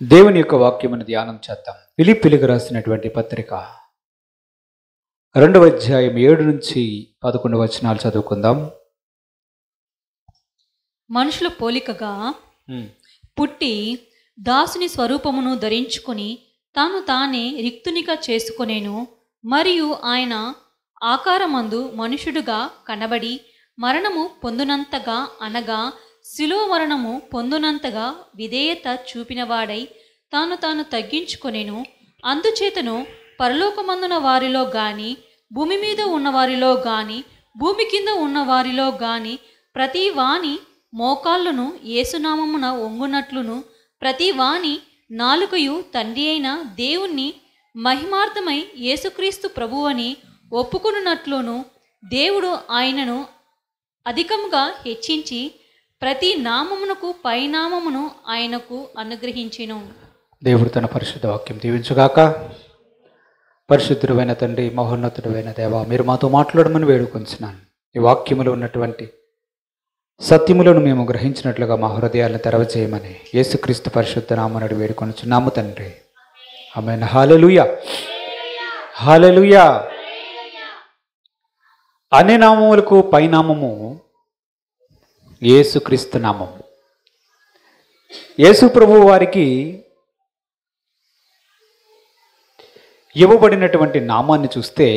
దేవుని యొక్క వాక్యమును ధ్యానం చేద్దాం. ఫిలిప్పీయులకు రాసినటువంటి పత్రిక 2వ అధ్యాయం 7 నుంచి 11 వచనాలు చదువుకుందాం. మనుషుల పోలికగా పుట్టి దాసుని స్వరూపమును ధరించుకొని తాను తానే రిక్తునిగా చేసుకొనేను. మరియు ఆయన ఆకారమందు మనుషుడుగా కనబడి మరణము పొందునంతగా అనగా శిలువ మరణము పొందునంతగా విధేయత చూపినవాడై తాను తగ్గించుకొనేను. అందుచేతను పరలోకమందున వారిలో గాని భూమి మీద ఉన్నవారిలో గాని భూమి కింద ఉన్నవారిలో గాని ప్రతి వాని మోకాళ్ళను యేసునామమున వంగునట్లును ప్రతి వాని నాలుకయు తండ్రి అయిన దేవుణ్ణి మహిమార్థమై యేసుక్రీస్తు ప్రభువని ఒప్పుకొనున్నట్లును దేవుడు ఆయనను అధికముగా హెచ్చించి ప్రతి నామమునకు పైనామమును ఆయనకు అనుగ్రహించెను. దేవుడు తన పరిశుద్ధ వాక్యం దీవించుగాక. పరిశుద్ధుడైన తండ్రి, మహోన్నతుడైన దేవ, మీరు మాతో మాట్లాడమని వేడుకొంచున్నాను. ఈ వాక్యములో ఉన్నటువంటి సత్యములను మేము గ్రహించినట్లుగా మా హృదయాలను తెరవచేయమని యేసుక్రీస్తు పరిశుద్ధ నామమున వేడుకొనుచున్నాము తండ్రి. ఆమేన్. హల్లెలూయా, హల్లెలూయా. అన్ని నామములకు పైనామము యేసుక్రీస్తు నామం. యేసు ప్రభు వారికి ఇవ్వబడినటువంటి నామాన్ని చూస్తే,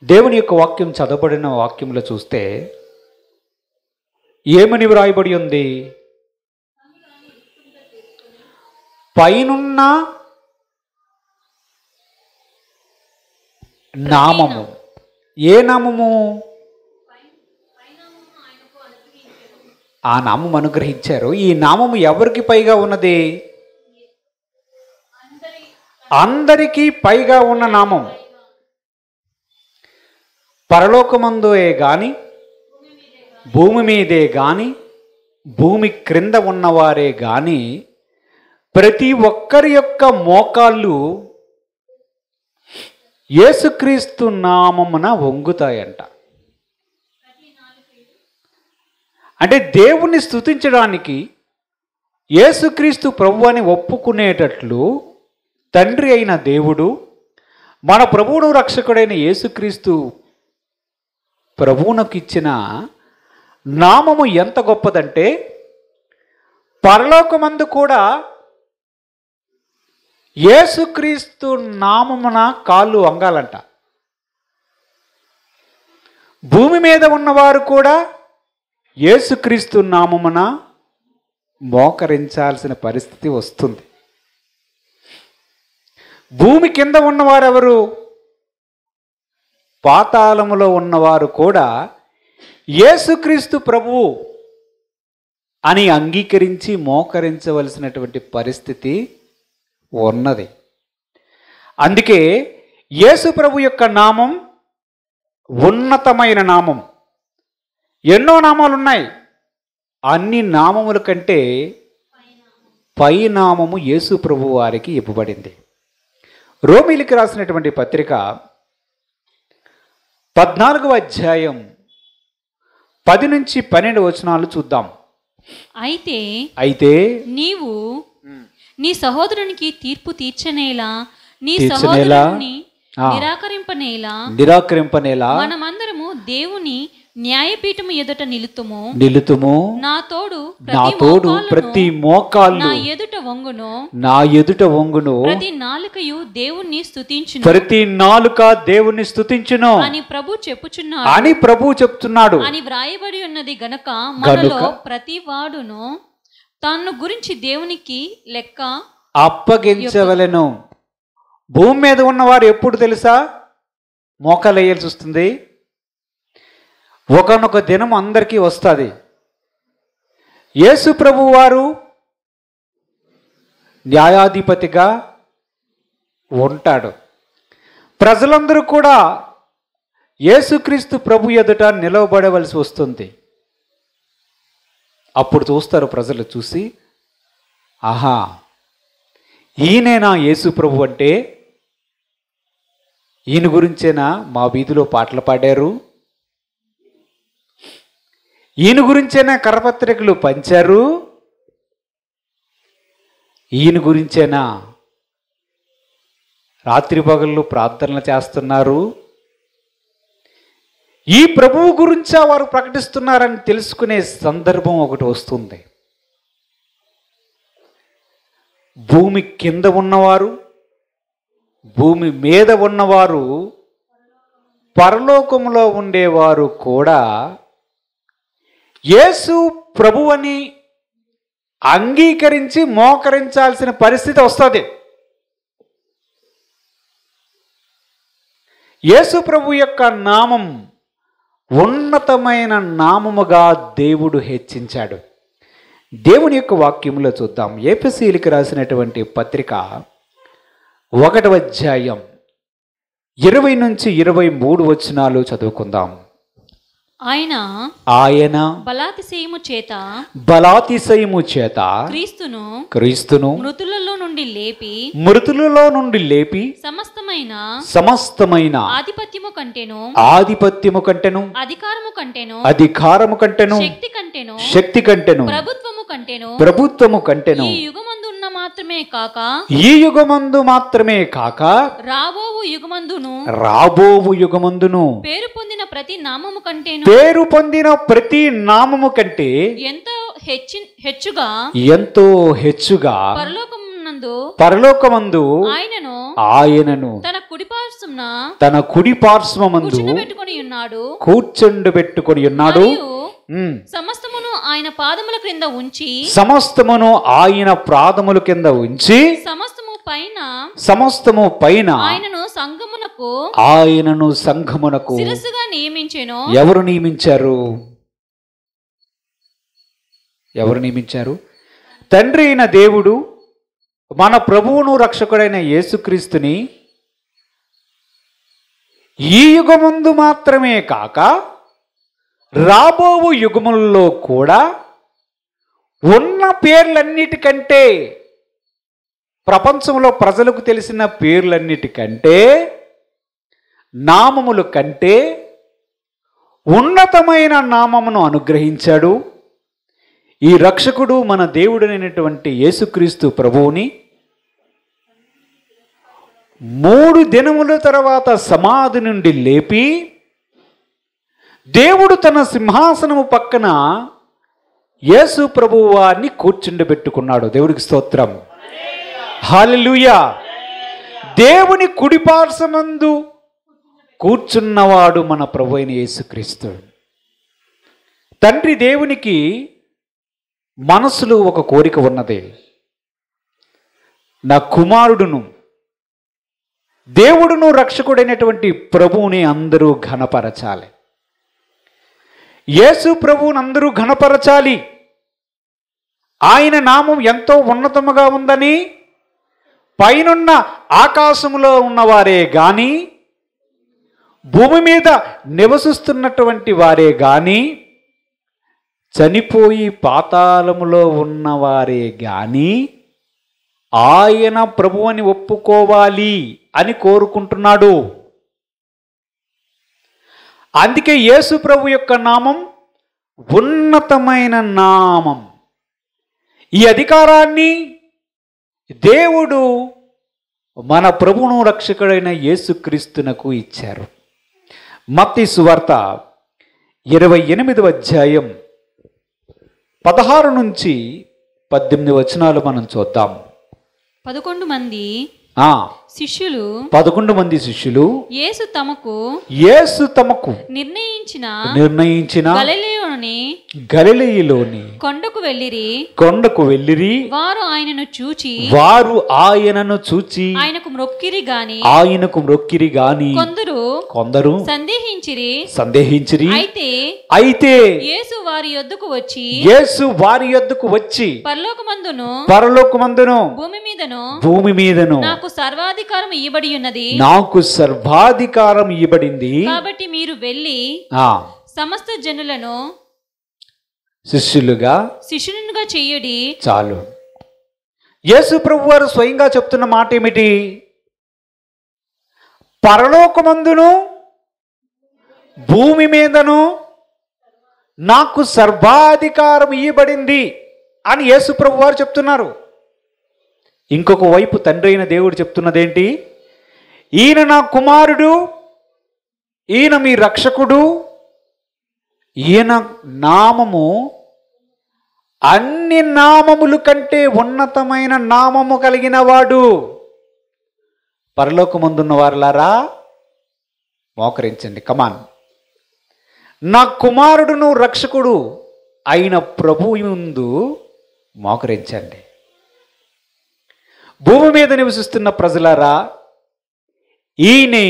దేవుని యొక్క వాక్యం చదవబడిన వాక్యంలో చూస్తే ఏమని వ్రాయబడి ఉంది? పైనున్న నామము. ఏ నామము? ఆ నామం అనుగ్రహించారు. ఈ నామము ఎవరికి పైగా ఉన్నది? అందరికీ పైగా ఉన్న నామం. పరలోకమందే గాని భూమి మీదే గాని భూమి క్రింద ఉన్నవారే గాని ప్రతి ఒక్కరి యొక్క మోకాళ్ళు యేసుక్రీస్తు నామమున వంగుతాయంట. అంటే దేవుణ్ణి స్తుతించడానికి యేసుక్రీస్తు ప్రభు అని ఒప్పుకునేటట్లు తండ్రి అయిన దేవుడు మన ప్రభువును రక్షకుడైన యేసుక్రీస్తు ప్రభువునకు ఇచ్చిన నామము ఎంత గొప్పదంటే, పరలోకమందు కూడా యేసుక్రీస్తు నామమున కాళ్ళు వంగాలంట. భూమి మీద ఉన్నవారు కూడా యేసుక్రీస్తు నామమున మోకరించాల్సిన పరిస్థితి వస్తుంది. భూమి కింద ఉన్నవారు ఎవరు? పాతాళములో ఉన్నవారు కూడా యేసుక్రీస్తు ప్రభువు అని అంగీకరించి మోకరించవలసినటువంటి పరిస్థితి ఉన్నది. అందుకే యేసు ప్రభు యొక్క నామం ఉన్నతమైన నామం. ఎన్నో నామాలు ఉన్నాయి. అన్ని నామముల కంటే పై నామము యేసు ప్రభు వారికి ఇవ్వబడింది. రోమీయులకు రాసినటువంటి పత్రిక 14వ అధ్యాయం 10 నుంచి 12 వచనాలు చూద్దాం. అయితే నీవు నీ సహోదరునికి తీర్పు తీర్చనేలా నీ సహోదరుని నిరాకరింపనేలా మనమందరము దేవుని న్యాయపీఠము ఎదుట నిలుతుము. నా తోడు ప్రతి మోకాళ్ళు నా ఎదుట వంగును. ప్రతి నాలుకయు దేవుణ్ణి స్తుతించును అని ప్రభు చెప్పుచున్నాడు అని వ్రాయబడి ఉన్నది గనక మనలో ప్రతి వాడును తన్ను గురించి దేవునికి లెక్క అప్పగించవలెను. భూమి మీద ఉన్నవారు ఎప్పుడు తెలుసా మోకాలు వేయాల్సి వస్తుంది? ఒకనొక దినం అందరికీ వస్తుంది. యేసు ప్రభు వారు న్యాయాధిపతిగా ఉంటాడు. ప్రజలందరూ కూడా యేసుక్రీస్తు ప్రభు ఎదుట నిలవబడవలసి వస్తుంది. అప్పుడు చూస్తారు ప్రజలు, చూసి ఆహా, ఈయనేనా యేసు ప్రభు అంటే? ఈయన గురించేనా మా వీధిలో పాటలు పాడారు? ఈయన గురించేనా కరపత్రికలు పంచారు? ఈయన గురించేనా రాత్రి పగళ్ళు ప్రార్థనలు చేస్తున్నారు, ఈ ప్రభువు గురించా వారు ప్రకటిస్తున్నారని తెలుసుకునే సందర్భం ఒకటి వస్తుంది. భూమి కింద ఉన్నవారు, భూమి మీద ఉన్నవారు, పరలోకములో ఉండేవారు కూడా యేసు ప్రభువని అంగీకరించి మోకరించాల్సిన పరిస్థితి వస్తుంది. యేసు ప్రభు యొక్క నామం ఉన్నతమైన నామముగా దేవుడు హెచ్చించాడు. దేవుని యొక్క వాక్యములో చూద్దాం. ఎఫెసీయులకు రాసినటువంటి పత్రిక 1వ అధ్యాయం 20 నుంచి 23 వచనాలు చదువుకుందాం. ఆయన బలాతిశయము చేత క్రీస్తును మృతులలో నుండి లేపి సమస్తమైన ఆధిపత్యము కంటెను అధికారము కంటెను శక్తి కంటెను ప్రభుత్వము కంటెను ఈ యుగమందు మాత్రమే కాక రాబోవు యుగమందును పేరు పొందిన ప్రతి నామము కంటే ఎంతో హెచ్చుగా పరలోకమందు ఆయనను తన కుడి పార్శ్వమందు కూర్చుండబెట్టుకొని ఉన్నాడు. సమస్తమును ఆయన పాదముల కింద ఉంచి సమస్తము పైన ఆయనను సంఘమునకు శిరస్సుగా నియమించెను. ఎవరు నియమించారు? తండ్రి అయిన దేవుడు మన ప్రభువును రక్షకుడైన యేసుక్రీస్తుని ఈ యుగముందు మాత్రమే కాక రాబోవు యుగములలో కూడా ఉన్న పేర్లన్నిటికంటే, ప్రపంచంలో ప్రజలకు తెలిసిన పేర్లన్నిటికంటే, నామముల కంటే ఉన్నతమైన నామమును అనుగ్రహించాడు. ఈ రక్షకుడు మన దేవుడైనటువంటి యేసుక్రీస్తు ప్రభువుని 3 దినముల తర్వాత సమాధి నుండి లేపి దేవుడు తన సింహాసనము పక్కన యేసు ప్రభువు వారిని కూర్చుండబెట్టుకున్నాడు. దేవుడికి స్తోత్రం, హల్లెలూయా. దేవుని కుడిపార్శ్వమందు కూర్చున్నవాడు మన ప్రభు అయిన యేసుక్రీస్తు. తండ్రి దేవునికి మనసులో ఒక కోరిక ఉన్నది, నా కుమారుడును దేవుడును రక్షకుడైనటువంటి ప్రభువుని అందరూ ఘనపరచాలి. యేసు ప్రభువుని అందరూ ఘనపరచాలి. ఆయన నామం ఎంతో ఉన్నతముగా ఉందని పైనున్న ఆకాశములో ఉన్నవారే గాని, భూమి మీద నివసిస్తున్నటువంటి వారే గాని, చనిపోయి పాతాళములో ఉన్నవారే గాని ఆయన ప్రభువుని ఒప్పుకోవాలి అని కోరుకుంటున్నాడు. అందుకే యేసు ప్రభు యొక్క నామం ఉన్నతమైన నామం. ఈ అధికారాన్ని దేవుడు మన ప్రభువును రక్షకుడైన యేసుక్రీస్తునకు ఇచ్చారు. మత్తయి సువార్త 28వ అధ్యాయం 16 నుంచి 18 వచనాలు మనం చూద్దాం. 11 మంది శిష్యులు యేసు తమకు నిర్ణయించిన గలిలయలోని కొండకు వెళ్ళిరి. వారు ఆయనను చూచి ఆయనకు మ్రొక్కిరి గాని కొందరు సందేహించిరి. అయితే యేసు వారి యొద్దకు వచ్చి పరలోకమందును భూమి మీదను నాకు సర్వాధికారం ఇవ్వబడింది. కాబట్టి మీరు వెళ్ళి సమస్త జనులను శిష్యులుగా చెయ్యడి. చాలు. యేసు ప్రభు వారు స్వయంగా చెప్తున్న మాట ఏమిటి? పరలోకమందును భూమి మీదను నాకు సర్వాధికారం ఇవ్వబడింది అని యేసు ప్రభు వారు చెప్తున్నారు. ఇంకొక వైపు తండ్రి అయిన దేవుడు చెప్తున్నదేంటి? ఈయన నా కుమారుడు, ఈయన మీ రక్షకుడు, ఈయన నామము అన్ని నామముల కంటే ఉన్నతమైన నామము కలిగిన వాడు. పరలోకమందున్న వారులారా మోకరించండి. కమాన్. నా కుమారుడును రక్షకుడు అయిన ప్రభువు ముందు మోకరించండి. భూమి మీద నివసిస్తున్న ప్రజలారా, ఈయనే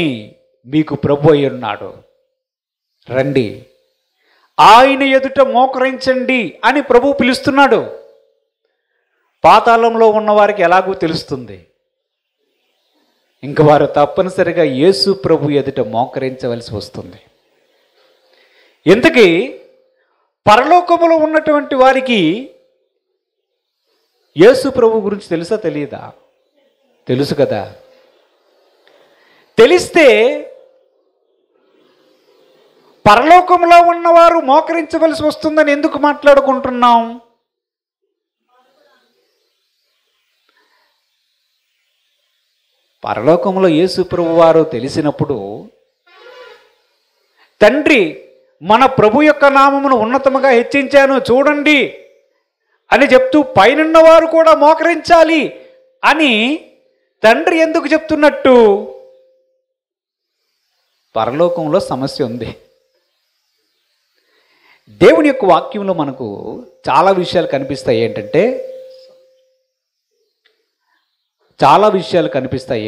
మీకు ప్రభు అయి ఉన్నాడు, రండి ఆయన ఎదుట మోకరించండి అని ప్రభువు పిలుస్తున్నాడు. పాతాళంలో ఉన్నవారికి ఎలాగూ తెలుస్తుంది, ఇంక వారు తప్పనిసరిగా యేసు ప్రభు ఎదుట మోకరించవలసి వస్తుంది. ఇంతకీ పరలోకములో ఉన్నటువంటి వారికి యేసు ప్రభు గురించి తెలుసా తెలియదా? తెలుసు కదా. తెలిస్తే పరలోకంలో ఉన్నవారు మోకరించవలసి వస్తుందని ఎందుకు మాట్లాడుకుంటున్నాం? పరలోకంలో యేసు ప్రభు వారు తెలిసినప్పుడు తండ్రి మన ప్రభు యొక్క నామమును ఉన్నతముగా హెచ్చించాను చూడండి అని చెప్తూ పైనున్నవారు కూడా మోకరించాలి అని తండ్రి ఎందుకు చెప్తున్నట్టు? పరలోకంలో సమస్య ఉంది. దేవుని యొక్క వాక్యంలో మనకు చాలా విషయాలు కనిపిస్తాయి.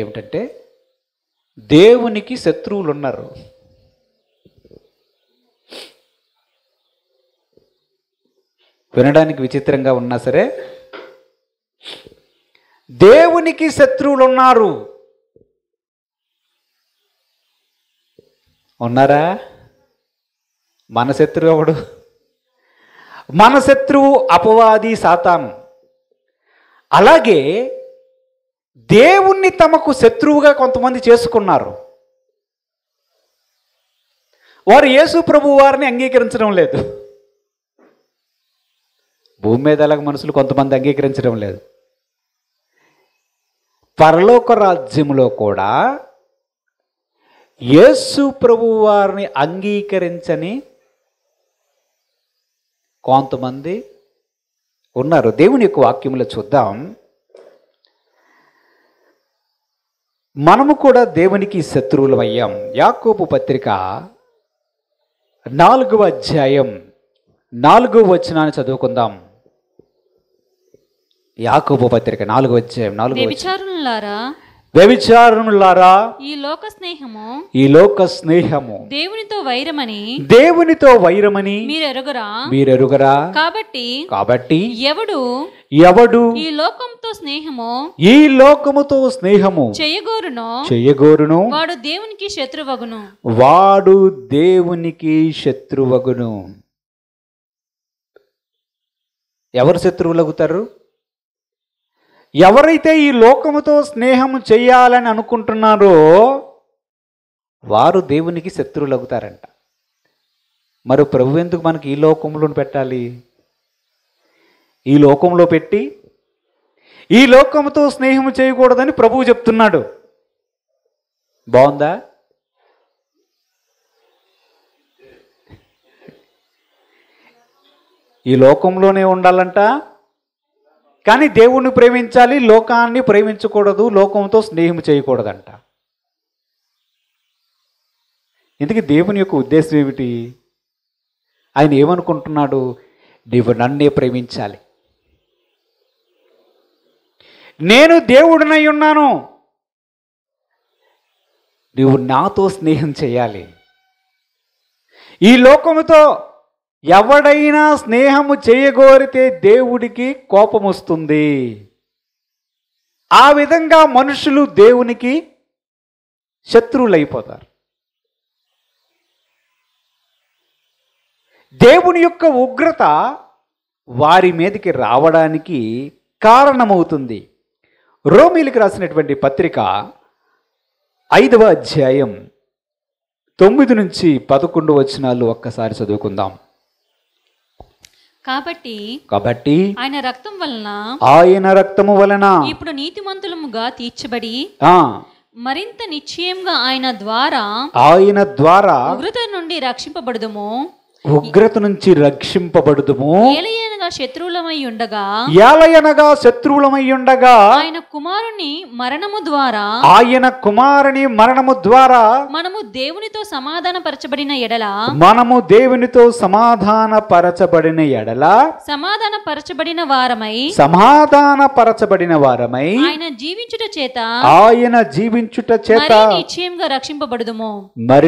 ఏమిటంటే దేవునికి శత్రువులు ఉన్నారు. వినడానికి విచిత్రంగా ఉన్నా సరే దేవునికి శత్రువులు ఉన్నారు. ఉన్నారా? మన శత్రువు ఎవడు? మన శత్రువు అపవాది సాతాను. అలాగే దేవుణ్ణి తమకు శత్రువుగా కొంతమంది చేసుకున్నారు. వారు యేసు ప్రభు వారిని అంగీకరించడం లేదు. భూమి మీద అలాగ మనుషులు కొంతమంది అంగీకరించడం లేదు. పరలోక రాజ్యములో కూడా యేసు ప్రభు వారిని అంగీకరించని కొంతమంది ఉన్నారు. దేవుని యొక్క వాక్యములో చూద్దాం. మనము కూడా దేవునికి శత్రువులమయ్యాం. యాకోబు పత్రిక 4వ అధ్యాయం 4వ వచనాన్ని చదువుకుందాం. యాకోబు పత్రిక 4వ అధ్యాయం 4వ వచనం. వ్యభిచారులారా, ఈ లోక స్నేహము దేవునితో వైరమని మీరెరుగరా? కాబట్టి ఎవడు ఈ లోకముతో స్నేహము చేయగోరును వాడు దేవునికి శత్రువగును. ఎవరు శత్రువులగుతారు? ఎవరైతే ఈ లోకముతో స్నేహం చేయాలని అనుకుంటున్నారో వారు దేవునికి శత్రువులగుతారంట. మరి ప్రభు ఎందుకు మనకి ఈ లోకంలో పెట్టాలి? ఈ లోకంలో పెట్టి ఈ లోకముతో స్నేహం చేయకూడదని ప్రభువు చెప్తున్నాడు. బాగుందా? ఈ లోకంలోనే ఉండాలంట, కానీ దేవుణ్ణి ప్రేమించాలి, లోకాన్ని ప్రేమించకూడదు, లోకంతో స్నేహం చేయకూడదంట. ఇందుకే దేవుని యొక్క ఉద్దేశం ఏమిటి? ఆయన ఏమనుకుంటున్నాడు? నీవు నన్నే ప్రేమించాలి, నేను దేవుడినై ఉన్నాను, నీవు నాతో స్నేహం చేయాలి. ఈ లోకముతో ఎవడైనా స్నేహము చేయగోరితే దేవుడికి కోపం వస్తుంది. ఆ విధంగా మనుషులు దేవునికి శత్రువులైపోతారు. దేవుని యొక్క ఉగ్రత వారి మీదకి రావడానికి కారణమవుతుంది. రోమీలకు రాసినటువంటి పత్రిక 5వ అధ్యాయం 9 నుంచి 11 వచనాలు ఒక్కసారి చదువుకుందాం. కాబట్టి ఆయన రక్తము వలన ఇప్పుడు నీతిమంతులముగా తీర్చబడి మరింత నిశ్చయంగా ఆయన ద్వారా ఉగ్రత నుంచి రక్షింపబడుదుము. ఏలయనగా శత్రువులమై ఉండగా ఆయన కుమారుని మరణము ద్వారా మనము దేవునితో సమాధానపరచబడిన ఎడల సమాధానపరచబడిన వారమై ఆయన జీవించుట చేత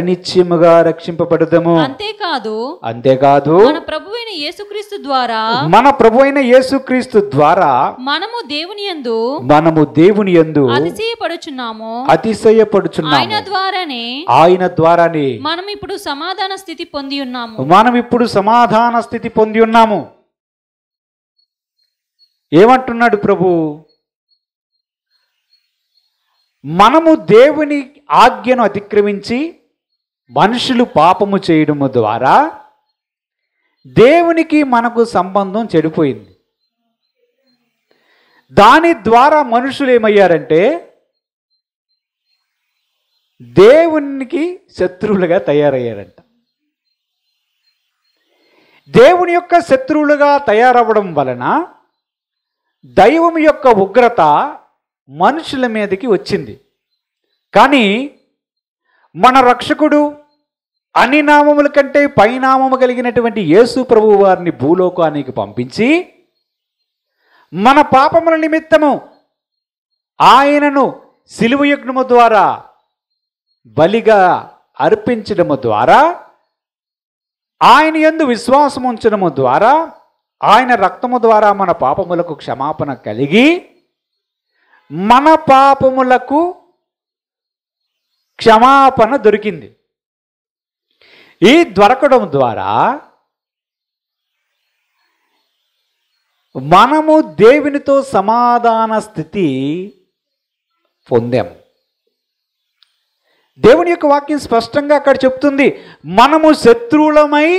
నిశ్చయముగా రక్షింపబడుదుము. అంతేకాదు మన ప్రభువైన యేసుక్రీస్తు ద్వారా మనము దేవుని యందు అతిశయపడుచున్నాము. ఆయన ద్వారానే మనం ఇప్పుడు సమాధాన స్థితి పొంది ఉన్నాము. ఏమంటున్నాడు ప్రభు? మనము దేవుని ఆజ్ఞను అతిక్రమించి మనుషులు పాపము చేయడము ద్వారా దేవునికి మనకు సంబంధం చెడిపోయింది. దాని ద్వారా మనుషులు ఏమయ్యారంటే దేవునికి శత్రువులుగా తయారయ్యారంట. దేవుని యొక్క శత్రువులుగా తయారవ్వడం వలన దైవం యొక్క ఉగ్రత మనుషుల మీదకి వచ్చింది. కానీ మన రక్షకుడు అన్ని నామముల కంటే పైనామము కలిగినటువంటి యేసు ప్రభువు వారిని భూలోకానికి పంపించి మన పాపముల నిమిత్తము ఆయనను సిలువ యజ్ఞము ద్వారా బలిగా అర్పించడము ద్వారా, ఆయన యందు విశ్వాసం ఉంచడము ద్వారా, ఆయన రక్తము ద్వారా మన పాపములకు క్షమాపణ కలిగి మన పాపములకు క్షమాపణ దొరికింది. ఈ దొరకడం ద్వారా మనము దేవునితో సమాధాన స్థితి పొందాము. దేవుని యొక్క వాక్యం స్పష్టంగా అక్కడ చెప్తుంది, మనము శత్రువులమై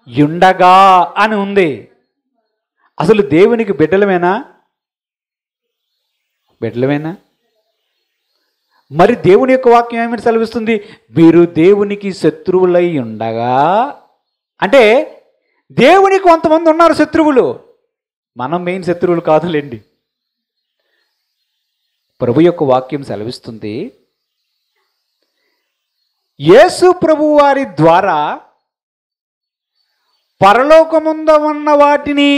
ఉండగా అని ఉంది. అసలు దేవునికి బిడ్డలమేనా? మరి దేవుని యొక్క వాక్యం ఏమిటి సెలవిస్తుంది? మీరు దేవునికి శత్రువులై ఉండగా. అంటే దేవునికి కొంతమంది ఉన్నారు శత్రువులు, మనం మెయిన్ శత్రువులు కాదులేండి. ప్రభు యొక్క వాక్యం సెలవిస్తుంది, యేసు ప్రభు వారి ద్వారా పరలోకముంద ఉన్న వాటిని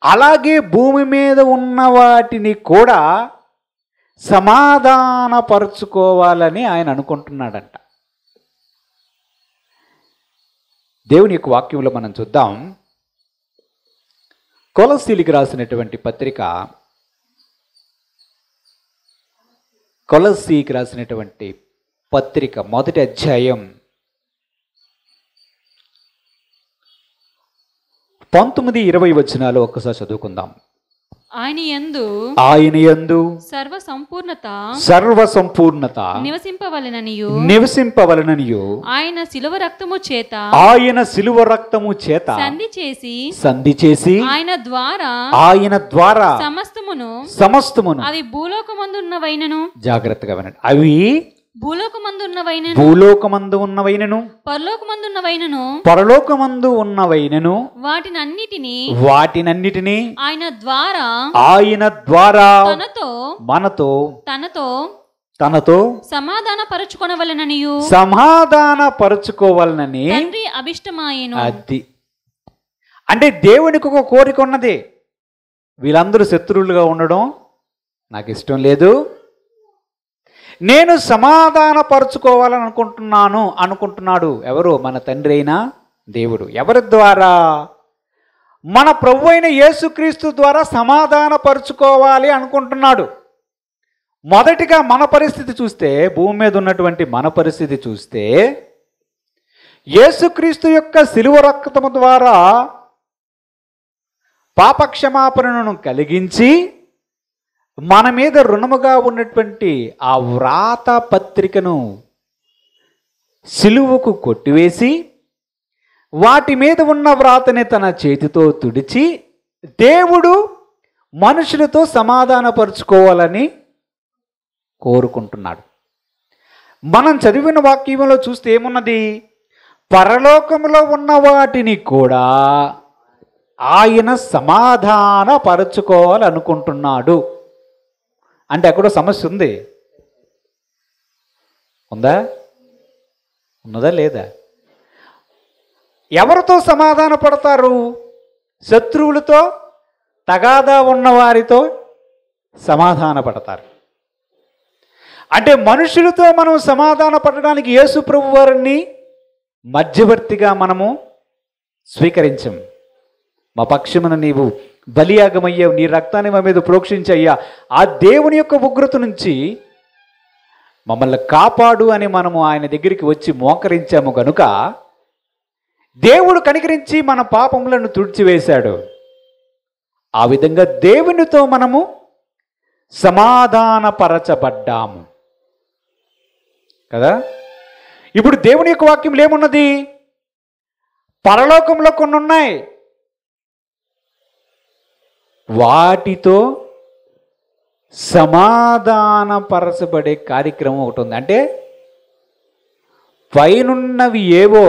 అలాగే భూమి మీద ఉన్న వాటిని కూడా సమాధానపరుచుకోవాలని ఆయన అనుకుంటున్నాడంట. దేవుని యొక్క వాక్యంలో మనం చూద్దాం. కొలస్సీలకు రాసినటువంటి పత్రిక, కొలస్సీకి రాసినటువంటి పత్రిక 1వ అధ్యాయం 19-20 వచనాలు ఒక్కసారి చదువుకుందాం. ఆయన యందు సర్వ సంపూర్ణత నివసింపవలెననియు ఆయన శిలువ రక్తము చేత సంధి చేసి ఆయన ద్వారా సమస్తమును అవి భూలోకమందున్నవైనను, జాగ్రత్తగా వినండి, అవి భూలోకమందు ఉన్నవైనను పరలోకమందు ఉన్నవైనను వాటినన్నిటినీ ఆయన ద్వారా తనతో సమాధానపరచుకోవాలనని తండ్రి అభిష్టమాయెను. అది అంటే దేవునికి ఒక కోరిక ఉన్నది. వీళ్ళందరూ శత్రువులుగా ఉండడం నాకు ఇష్టం లేదు, నేను సమాధానపరుచుకోవాలని అనుకుంటున్నాడు. ఎవరు? మన తండ్రి అయిన దేవుడు. ఎవరి ద్వారా? మన ప్రభు అయిన యేసుక్రీస్తు ద్వారా సమాధానపరుచుకోవాలి అనుకుంటున్నాడు. మొదటిగా మన పరిస్థితి చూస్తే, భూమి మీద ఉన్నటువంటి మన పరిస్థితి చూస్తే, యేసుక్రీస్తు యొక్క శిలువ రక్తము ద్వారా పాపక్షమాపణను కలిగించి మన మీద రుణముగా ఉన్నటువంటి ఆ వ్రాత పత్రికను సిలువకు కొట్టివేసి వాటి మీద ఉన్న వ్రాతని తన చేతితో తుడిచి దేవుడు మనుషులతో సమాధానపరుచుకోవాలని కోరుకుంటున్నాడు. మనం చదివిన వాక్యంలో చూస్తే ఏమున్నది? పరలోకంలో ఉన్న వాటిని కూడా ఆయన సమాధానపరుచుకోవాలనుకుంటున్నాడు. అంటే ఎక్కడో సమస్య ఉంది. ఉందా? ఉన్నదా లేదా? ఎవరితో సమాధాన పడతారు? శత్రువులతో, తగాదా ఉన్నవారితో సమాధాన పడతారు. అంటే మనుషులతో మనం సమాధాన పడడానికి యేసు ప్రభు వారిని మధ్యవర్తిగా మనము స్వీకరించం. మా పక్షమున నీవు బలియాగమయ్యావు, నీ రక్తాన్ని మా మీద ప్రోక్షించయ్యా, ఆ దేవుని యొక్క ఉగ్రత నుంచి మమ్మల్ని కాపాడు అని మనము ఆయన దగ్గరికి వచ్చి మోకరించాము గనుక దేవుడు కనికరించి మన పాపములను తుడిచివేశాడు. ఆ విధంగా దేవునితో మనము సమాధానపరచబడ్డాము కదా. ఇప్పుడు దేవుని యొక్క వాక్యంలో ఏమున్నది? పరలోకంలో కొన్ని ఉన్నాయి, వాటితో సమాధానపరచబడే కార్యక్రమం ఒకటి ఉంది. అంటే పైనున్నవి ఏవో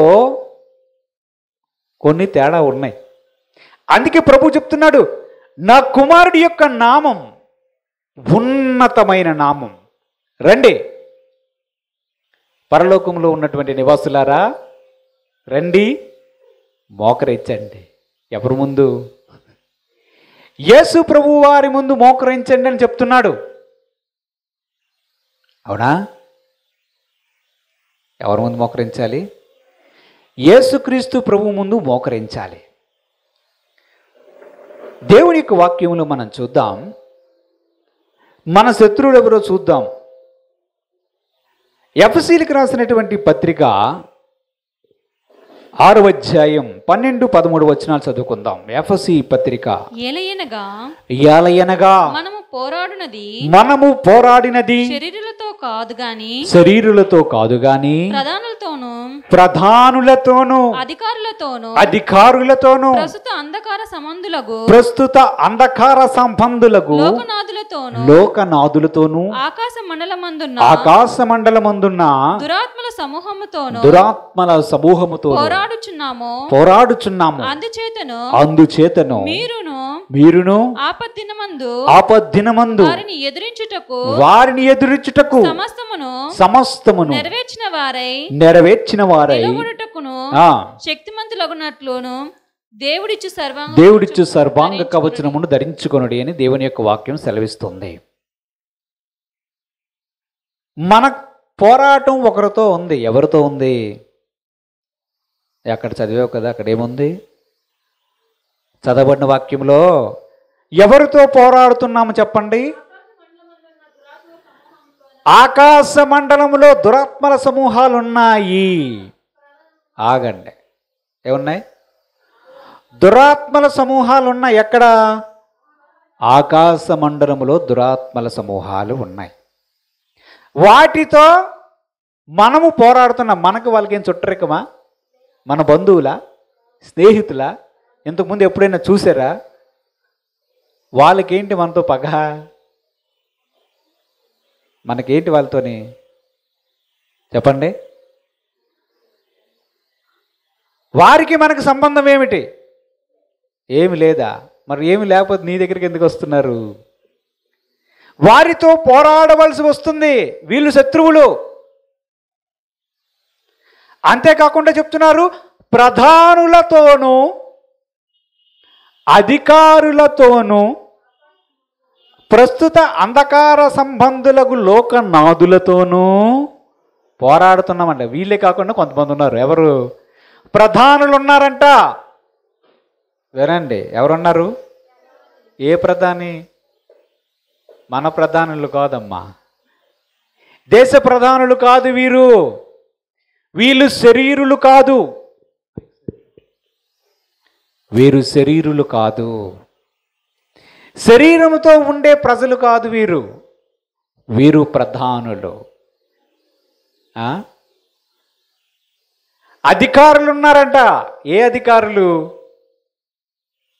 కొన్ని తేడా ఉన్నాయి. అందుకే ప్రభు చెప్తున్నాడు, నా కుమారుడి యొక్క నామం ఉన్నతమైన నామం. రండి పరలోకంలో ఉన్నటువంటి నివాసులారా, రండి మోకరించండి. ఎవరి ముందు? యేసు ప్రభు వారి ముందు మోకరించండి అని చెప్తున్నాడు. అవునా? ఎవరి ముందు మోకరించాలి? యేసుక్రీస్తు ప్రభు ముందు మోకరించాలి. దేవుని యొక్క వాక్యములు మనం చూద్దాం. మన శత్రువులు ఎవరో చూద్దాం. ఎఫెసీయులకు రాసినటువంటి పత్రిక 6వ అధ్యాయం 12-13 వచనాలు చదువుకుందాం. ఎఫెసీ పత్రిక. ఏలయనగా మనము పోరాడినది శరీరులతో కాదు గాని ప్రధానులతోను అధికారులతోను ప్రస్తుత అంధకార సంబంధులకు లోకనాథులతోను ఆకాశ మండలమందున్న దురాత్మల సమూహముతో పోరాడుచున్నాము. అందుచేతను మీరును ఆపద్దినమందు వారిని ఎదురించుటకు సమస్తమును నెరవేర్చిన వారై శక్తిమంతులగునట్లును దేవుడిచ్చు సర్వాంగ కవచనమును ధరించుకొనుడి అని దేవుని యొక్క వాక్యం సెలవిస్తుంది. మన పోరాటం ఒకరితో ఉంది. ఎవరితో ఉంది? అక్కడ చదివావు కదా, అక్కడ ఏముంది? చదవబడిన వాక్యంలో ఎవరితో పోరాడుతున్నాము చెప్పండి? ఆకాశ మండలంలో దురాత్మల సమూహాలు ఉన్నాయి. ఆగండి, ఏమున్నాయి? దురాత్మల సమూహాలు ఉన్నాయి. ఎక్కడ? ఆకాశ మండలములో దురాత్మల సమూహాలు ఉన్నాయి. వాటితో మనము పోరాడుతున్నాం. మనకు వాళ్ళకి ఏం చుట్టరికమా? మన బంధువులా, స్నేహితులా? ఇంతకుముందు ఎప్పుడైనా చూసారా? వాళ్ళకేంటి మనతో పగ? మనకేంటి వాళ్ళతోని? చెప్పండి. వారికి మనకు సంబంధం ఏమిటి? ఏమి లేదా? మరి ఏమి లేకపోతే నీ దగ్గరికి ఎందుకు వస్తున్నారు? వారితో పోరాడవలసి వస్తుంది. వీళ్ళు శత్రువులు. అంతేకాకుండా చెప్తున్నారు, ప్రధానులతోనూ అధికారులతోనూ ప్రస్తుత అంధకార సంబంధులకు లోకనాథులతోనూ పోరాడుతున్నామంట. వీళ్ళే కాకుండా కొంతమంది ఉన్నారు. ఎవరు? ప్రధానులు ఉన్నారంట. వినండి, ఎవరున్నారు? ఏ ప్రధాని? మన ప్రధానులు కాదమ్మా, దేశ ప్రధానులు కాదు వీరు. వీళ్ళు శరీరులు కాదు. వీరు శరీరులు కాదు. శరీరముతో ఉండే ప్రజలు కాదు వీరు. వీరు ప్రధానులు. అధికారులు ఉన్నారంట. ఏ అధికారులు?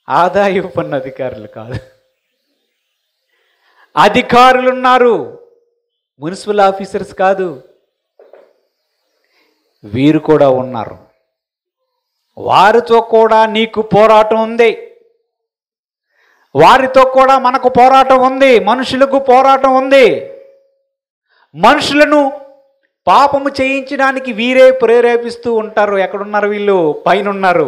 ఆదాయపు పన్ను అధికారులు కాదు, అధికారులు ఉన్నారు, మున్సిపల్ ఆఫీసర్స్ కాదు, వీరు కూడా ఉన్నారు. వారితో కూడా నీకు పోరాటం ఉంది, వారితో కూడా మనకు పోరాటం ఉంది, మనుషులకు పోరాటం ఉంది. మనుషులను పాపము చేయించడానికి వీరే ప్రేరేపిస్తూ ఉంటారు. ఎక్కడున్నారు వీళ్ళు? పైన ఉన్నారు.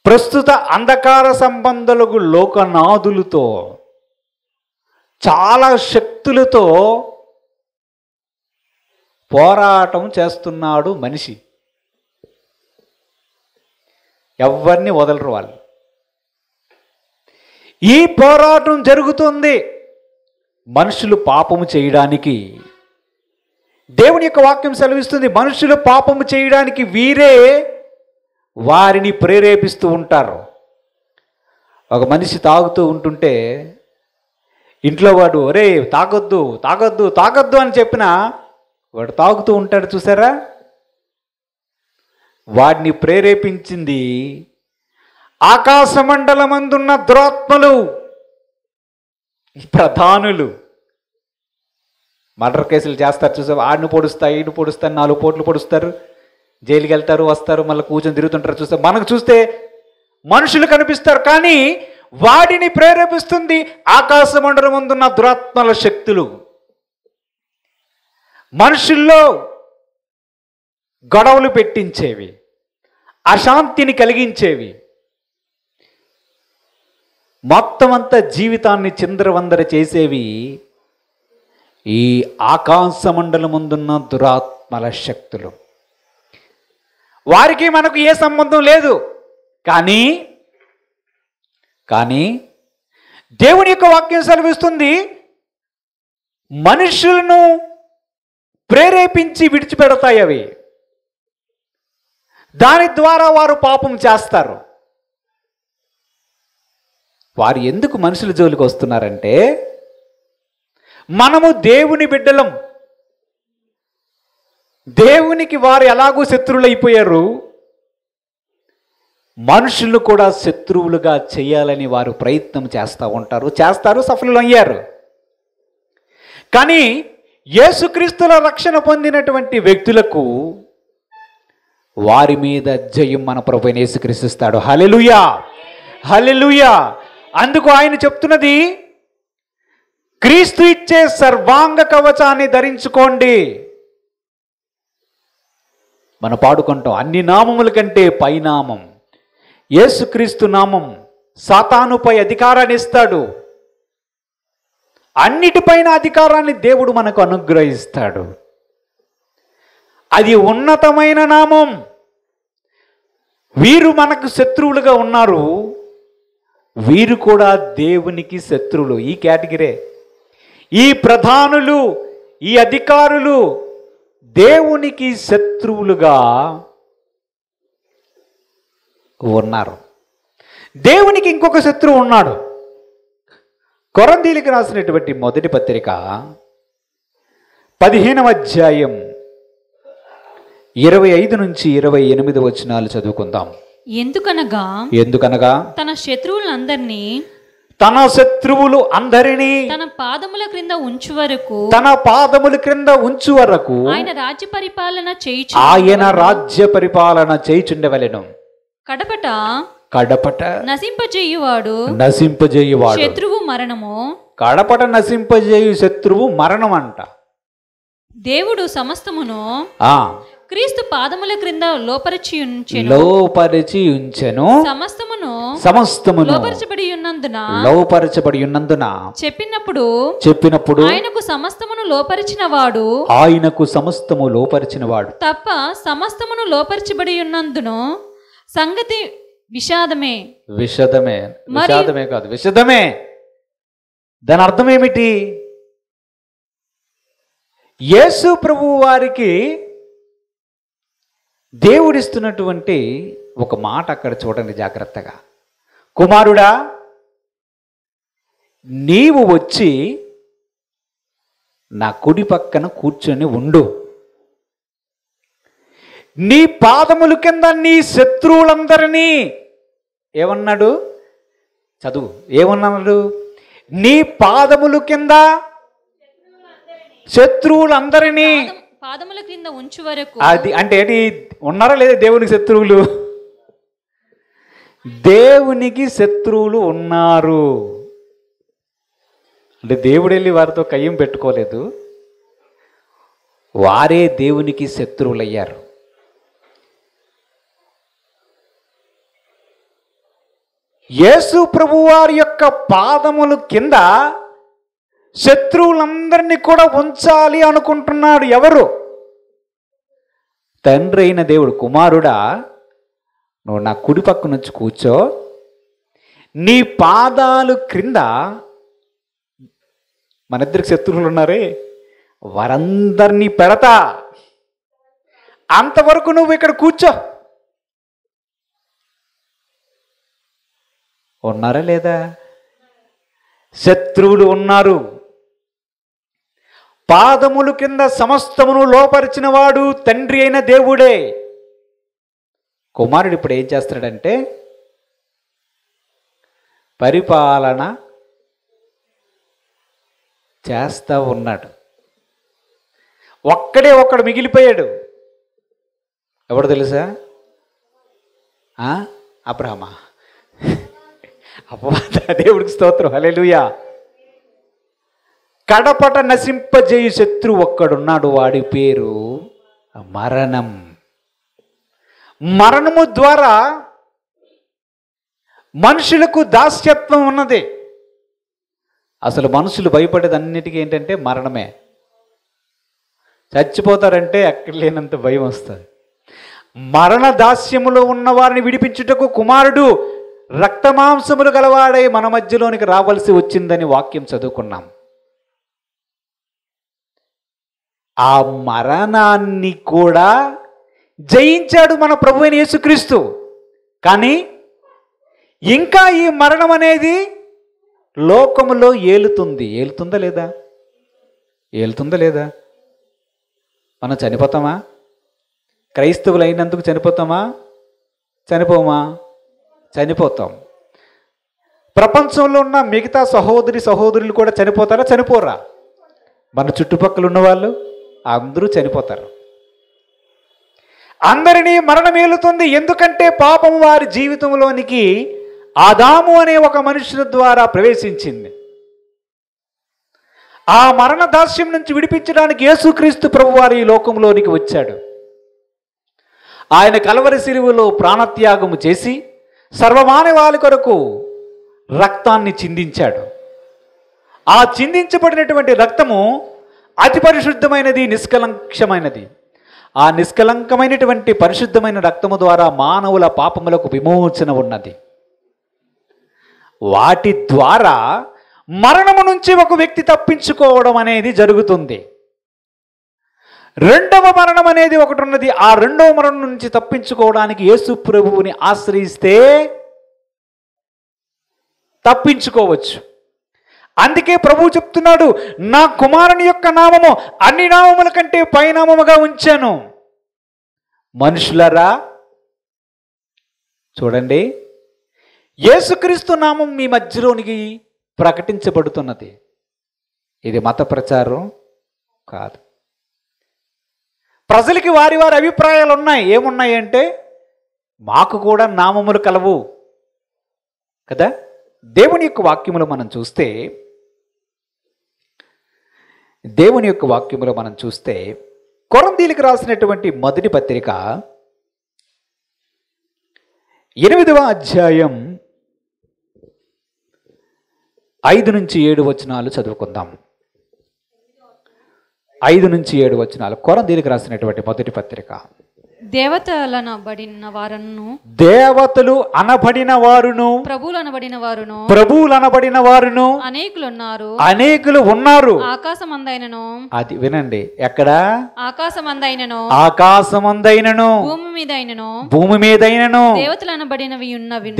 ప్రస్తుత అంధకార సంబంధులకు లోకనాథులతో చాలా శక్తులతో పోరాటం చేస్తున్నాడు మనిషి. ఎవరిని వదలరు వాళ్ళు. ఈ పోరాటం జరుగుతుంది మనుషులు పాపము చేయడానికి. దేవుని యొక్క వాక్యం సెలవిస్తుంది, మనుషులు పాపము చేయడానికి వీరే వారిని ప్రేరేపిస్తూ ఉంటారు. ఒక మనిషి తాగుతూ ఉంటుంటే ఇంట్లో వాడు ఒరే తాగొద్దు తాగొద్దు తాగొద్దు అని చెప్పినా వాడు తాగుతూ ఉంటాడు. చూసారా? వాడిని ప్రేరేపించింది ఆకాశమండలమందున్న దురాత్మలు, ప్రధానులు. మర్డర్ కేసులు చేస్తారు చూసారు, ఆడిని పొడుస్తా ఈడిని పొడుస్తారు, 4 పోట్లు పొడుస్తారు, జైలుకి వెళ్తారు, వస్తారు, మళ్ళీ కూర్చొని తిరుగుతుంటారు. చూస్తారు, మనకు చూస్తే మనుషులు కనిపిస్తారు, కానీ వాడిని ప్రేరేపిస్తుంది ఆకాశమండలం ముందున్న దురాత్మల శక్తులు. మనుషుల్లో గొడవలు పెట్టించేవి, అశాంతిని కలిగించేవి, మొత్తం అంతా జీవితాన్ని చిందరవందర చేసేవి ఈ ఆకాశమండలం ముందున్న దురాత్మల శక్తులు. వారికి మనకు ఏ సంబంధం లేదు. కానీ దేవుని యొక్క వాక్యం సెలవిస్తుంది, మనుషులను ప్రేరేపించి విడిచిపెడతాయి అవి. దాని ద్వారా వారు పాపం చేస్తారు. వారు ఎందుకు మనుషుల జోలికి వస్తున్నారంటే, మనము దేవుని బిడ్డలం, దేవునికి వారు ఎలాగూ శత్రువులు అయిపోయారు, మనుషులు కూడా శత్రువులుగా చేయాలని వారు ప్రయత్నం చేస్తారు, సఫలం అయ్యారు. కానీ యేసుక్రీస్తుల రక్షణ పొందినటువంటి వ్యక్తులకు వారి మీద జయం మన ప్రభువైన యేసుక్రీస్తు ఇస్తాడు. హల్లెలూయా, హల్లెలూయా. అందుకు ఆయన చెప్తున్నది, క్రీస్తు ఇచ్చే సర్వాంగ కవచాన్ని ధరించుకోండి. మనం పాడుకుంటాం, అన్ని నామముల కంటే పైనామం యేసుక్రీస్తు నామం సాతానుపై అధికారాన్ని ఇస్తాడు. అన్నిటిపైన అధికారాన్ని దేవుడు మనకు అనుగ్రహిస్తాడు. అది ఉన్నతమైన నామం. వీరు మనకు శత్రువులుగా ఉన్నారు, వీరు కూడా దేవునికి శత్రువులు. ఈ కేటగిరీ, ఈ ప్రధానులు, ఈ అధికారులు దేవునికి శత్రువులుగా ఉన్నారు. దేవునికి ఇంకొక శత్రువు ఉన్నాడు. కొరంథీయులకు రాసినటువంటి మొదటి పత్రిక 15వ అధ్యాయం 25 నుంచి 28 వచనాలు చదువుకుందాం. ఎందుకనగా తన శత్రువులందరినీ తన పాదముల క్రింద ఉంచు వరకు ఆయన రాజ్య పరిపాలన చేయుచుండవలెను. కడపట నశింపజేయువాడు శత్రువు మరణము. కడపట నశింపజేయు శత్రువు మరణం అంట. దేవుడు సమస్తమును క్రీస్తు పాదముల క్రింద లోపరిచి ఉంచెను. సమస్తమును లోపరచబడి ఉన్నందున చెప్పినప్పుడు ఆయనకు సమస్తమును లోపరిచిన వాడు తప్ప సమస్తమును లోపరచబడి ఉన్నందున సంగతి విషాదమే. దాని అర్థం ఏమిటి? యేసు ప్రభువు వారికి దేవుడిస్తున్నటువంటి ఒక మాట అక్కడ చూడండి జాగ్రత్తగా. కుమారుడా, నీవు వచ్చి నా కుడి పక్కన కూర్చొని ఉండు. నీ పాదముల కింద నీ శత్రువులందరినీ ఏమన్నాడు? చదువు, ఏమన్నాడు? నీ పాదముల కింద శత్రువులందరినీ పాదముల క్రింద ఉంచు వరకు. అది అంటే ఏంటి? ఉన్నారా లేదా దేవునికి శత్రువులు? దేవునికి శత్రువులు ఉన్నారు. అంటే దేవుడు వెళ్ళి వారితో కయ్యం పెట్టుకోలేదు, వారే దేవునికి శత్రువులయ్యారు. యేసు ప్రభువారి యొక్క పాదముల కింద శత్రువులందరినీ కూడా ఉంచాలి అనుకుంటున్నాడు. ఎవరు? తండ్రి అయిన దేవుడు. కుమారుడా, నువ్వు నా కుడి పక్క నుంచి కూర్చో, నీ పాదాలు క్రింద మన ఇద్దరికి శత్రువులు ఉన్నారే వారందరినీ పెడతా, అంతవరకు నువ్వు ఇక్కడ కూర్చో. ఉన్నారా లేదా? శత్రువులు ఉన్నారు. పాదముల కింద సమస్తమును లోపరిచిన వాడు తండ్రి అయిన దేవుడే. కుమారుడు ఇప్పుడు ఏం చేస్తాడంటే పరిపాలన చేస్తా ఉన్నాడు. ఒక్కడు మిగిలిపోయాడు. ఎవడు తెలుసా? అబ్రహమా? అపవాద దేవుడికి స్తోత్రం, హల్లెలూయా. కడపట నశింపజేయు శత్రువు ఒక్కడున్నాడు, వాడి పేరు మరణం. మరణము ద్వారా మనుషులకు దాస్యత్వం ఉన్నది. అసలు మనుషులు భయపడేది అన్నిటికీ ఏంటంటే మరణమే. చచ్చిపోతారంటే ఎక్కడ లేనంత భయం వస్తుంది. మరణ దాస్యములో ఉన్న వారిని విడిపించుటకు కుమారుడు రక్తమాంసములు గలవాడై మన మధ్యలోనికి రావలసి వచ్చిందని వాక్యం చదువుకున్నాం. ఆ మరణాన్ని కూడా జయించాడు మన ప్రభువైన యేసుక్రీస్తు. కానీ ఇంకా ఈ మరణం అనేది లోకములో ఏలుతుందా లేదా? ఏలుతుందా లేదా? మనం చనిపోతామా? క్రైస్తవులు అయినందుకు చనిపోతామా? చనిపోమా? చనిపోతాం. ప్రపంచంలో ఉన్న మిగతా సహోదరులు కూడా చనిపోతారా? చనిపోరా? మన చుట్టుపక్కల ఉన్నవాళ్ళు అందరూ చనిపోతారు. అందరినీ మరణం ఏలుతుంది. ఎందుకంటే పాపం వారి జీవితంలోనికి ఆదాము అనే ఒక మనుషుల ద్వారా ప్రవేశించింది. ఆ మరణ దాస్యం నుంచి విడిపించడానికి యేసుక్రీస్తు ప్రభువారు ఈ లోకంలోనికి వచ్చాడు. ఆయన కల్వరి శిలువలో ప్రాణత్యాగము చేసి సర్వమానవాళి కొరకు రక్తాన్ని చిందించాడు. ఆ చిందించబడినటువంటి రక్తము అతి పరిశుద్ధమైనది, నిష్కలంకమైనది. ఆ నిష్కలంకమైనటువంటి పరిశుద్ధమైన రక్తము ద్వారా మానవుల పాపములకు విమోచన ఉన్నది. వాటి ద్వారా మరణము నుంచి ఒక వ్యక్తి తప్పించుకోవడం అనేది జరుగుతుంది. రెండవ మరణం అనేది ఒకటి ఉన్నది. ఆ రెండవ మరణం నుంచి తప్పించుకోవడానికి యేసు ప్రభువుని ఆశ్రయిస్తే తప్పించుకోవచ్చు. అందుకే ప్రభువు చెప్తున్నాడు, నా కుమారుని యొక్క నామము అన్ని నామముల కంటే పైనామముగా ఉంచాను. మనుషులరా చూడండి, యేసుక్రీస్తు నామం మీ మధ్యలోనికి ప్రకటించబడుతున్నది. ఇది మత ప్రచారం కాదు. ప్రజలకి వారి అభిప్రాయాలు ఉన్నాయి. ఏమున్నాయి అంటే, మాకు కూడా నామములు కలవు కదా. దేవుని యొక్క వాక్యములో మనం చూస్తే కొరింథీయులకు రాసినటువంటి మొదటి పత్రిక 8వ అధ్యాయం 5 నుంచి 7 వచనాలు చదువుకుందాం. 5 నుంచి 7 వచనాలు. కొరింథీయులకు రాసినటువంటి మొదటి పత్రిక. దేవతలు అనబడిన వారును ప్రభువులు అనబడిన వారును అనేకులు ఉన్నారు. ఆకాశమందైనను, అది వినండి, ఎక్కడ? ఆకాశమందైనను భూమి మీదైనను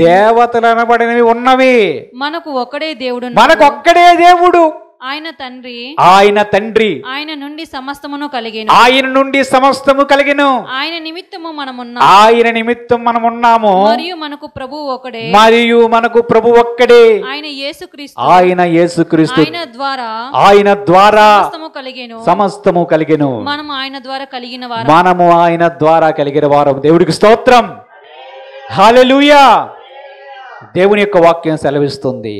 దేవతలు అనబడినవి ఉన్నవి. మనకు ఒక్కడే దేవుడు. ఆయన తండ్రి ఆయన తండ్రి ఆయన నుండి సమస్తమును కలిగెను. ఆయన నుండి సమస్తము కలిగెను. ఆయన నిమిత్తము మనమున్నాము. ఆయన నిమిత్తం మనం ఉన్నాము. మరియు మనకు ప్రభువు ఒకడే. మరియు మనకు ప్రభు ఒక్కడే. ఆయన యేసుక్రీస్తు. ఆయన యేసుక్రీస్తు. ఆయన ద్వారా సమస్తము కలిగెను. సమస్తము కలిగెను. మనము ఆయన ద్వారా కలిగిన వారు. మనము ఆయన ద్వారా కలిగిన వారు. దేవుడికి స్తోత్రం. హల్లెలూయా. దేవుని యొక్క వాక్యం సెలవిస్తుంది,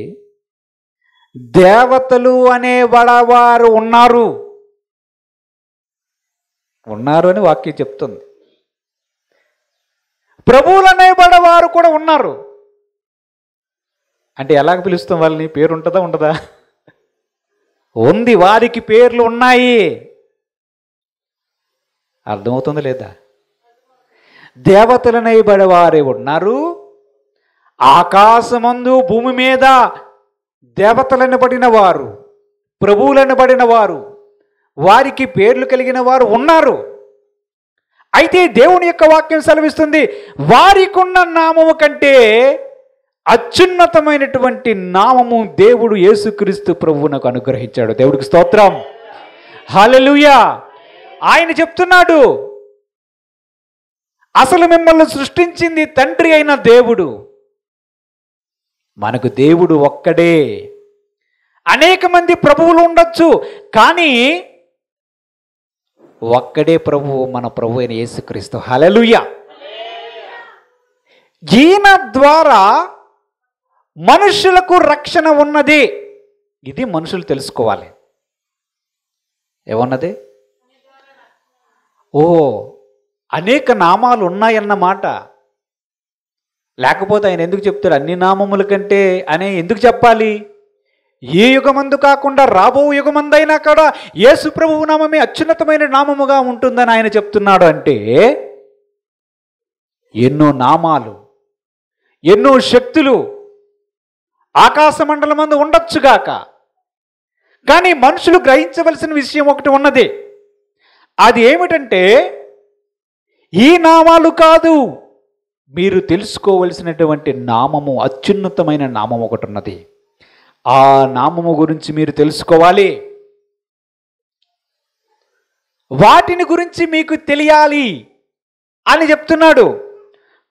దేవతలు అనే బడవారు ఉన్నారు అని వాక్యం చెప్తుంది. ప్రభువులు అనే బడవారు కూడా ఉన్నారు. అంటే ఎలాగ పిలుస్తాం వాళ్ళని? పేరు ఉంటుందా ఉండదా? ఉంది, వారికి పేర్లు ఉన్నాయి. అర్థమవుతుందా లేదా? దేవతలు అనేబడవారే ఉన్నారు. ఆకాశమందు భూమి మీద దేవతలనబడిన వారు, ప్రభువులనబడిన వారు, వారికి పేర్లు కలిగిన వారు ఉన్నారు. అయితే దేవుని యొక్క వాక్యం సెలవిస్తుంది, వారికి ఉన్న నామము కంటే అత్యున్నతమైనటువంటి నామము దేవుడు యేసుక్రీస్తు ప్రభువునకు అనుగ్రహించాడు. దేవుడికి స్తోత్రం. హల్లెలూయా. ఆయన చెప్తున్నాడు, అసలు మిమ్మల్ని సృష్టించింది తండ్రి అయిన దేవుడు. మనకు దేవుడు ఒక్కడే. అనేక మంది ప్రభువులు ఉండొచ్చు, కానీ ఒక్కడే ప్రభువు, మన ప్రభు అయిన యేసుక్రీస్తు. హల్లెలూయా. ఈయన ద్వారా మనుషులకు రక్షణ ఉన్నది. ఇది మనుషులు తెలుసుకోవాలి. ఏమన్నది? ఓ, అనేక నామాలు ఉన్నాయన్నమాట. లేకపోతే ఆయన ఎందుకు చెప్తారు అన్ని నామముల కంటే అనే ఎందుకు చెప్పాలి? ఏ యుగమందు కాకుండా రాబో యుగమందైనా కూడా యేసు ప్రభువు నామమే అత్యున్నతమైన నామముగా ఉంటుందని ఆయన చెప్తున్నాడు. అంటే ఎన్నో నామాలు, ఎన్నో శక్తులు ఆకాశ మండలమందు ఉండొచ్చుగాక, కానీ మనుషులు గ్రహించవలసిన విషయం ఒకటి ఉన్నది. అది ఏమిటంటే, ఈ నామాలు కాదు, మీరు తెలుసుకోవలసినటువంటి నామము, అత్యున్నతమైన నామం ఒకటి ఉన్నది. ఆ నామము గురించి మీరు తెలుసుకోవాలి. వాటిని గురించి మీకు తెలియాలి అని చెప్తున్నాడు.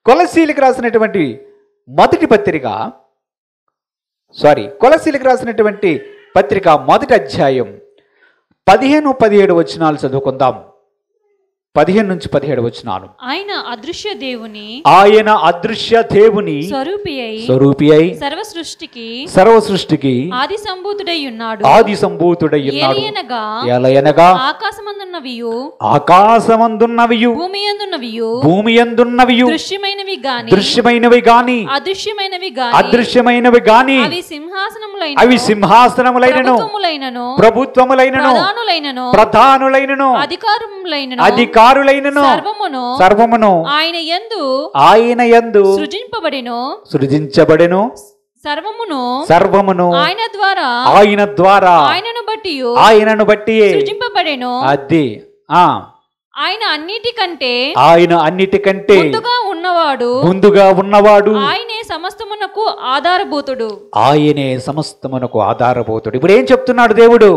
కొలసీలకు రాసినటువంటి పత్రిక మొదటి అధ్యాయం 15-17 వచనాలు చదువుకుందాం. 15 నుంచి 17 వచనాలు. ఆయన అదృశ్య దేవుని స్వరూపి అయి సర్వ సృష్టికి ఆది సంభూతుడై ఉన్నాడు. ఎలయనగా ఆకాశమందున్నవియు భూమియందున్నవియు దృశ్యమైనవి గాని అదృశ్యమైనవి గాని అవి సింహాసనములైనను ప్రభుత్వములైనను ప్రధానులైనను అధికారులైనను సర్వమును ఆయన యందు సృజించబడెను. సర్వమును ఆయన ద్వారా ఆయనను బట్టి సృజింపబడెను. అది ఆయన అన్నిటికంటే ముందుగా ఉన్నవాడు ఆయనే సమస్తమునకు ఆధారభూతుడు. ఇప్పుడు ఏం చెప్తున్నాడు దేవుడు?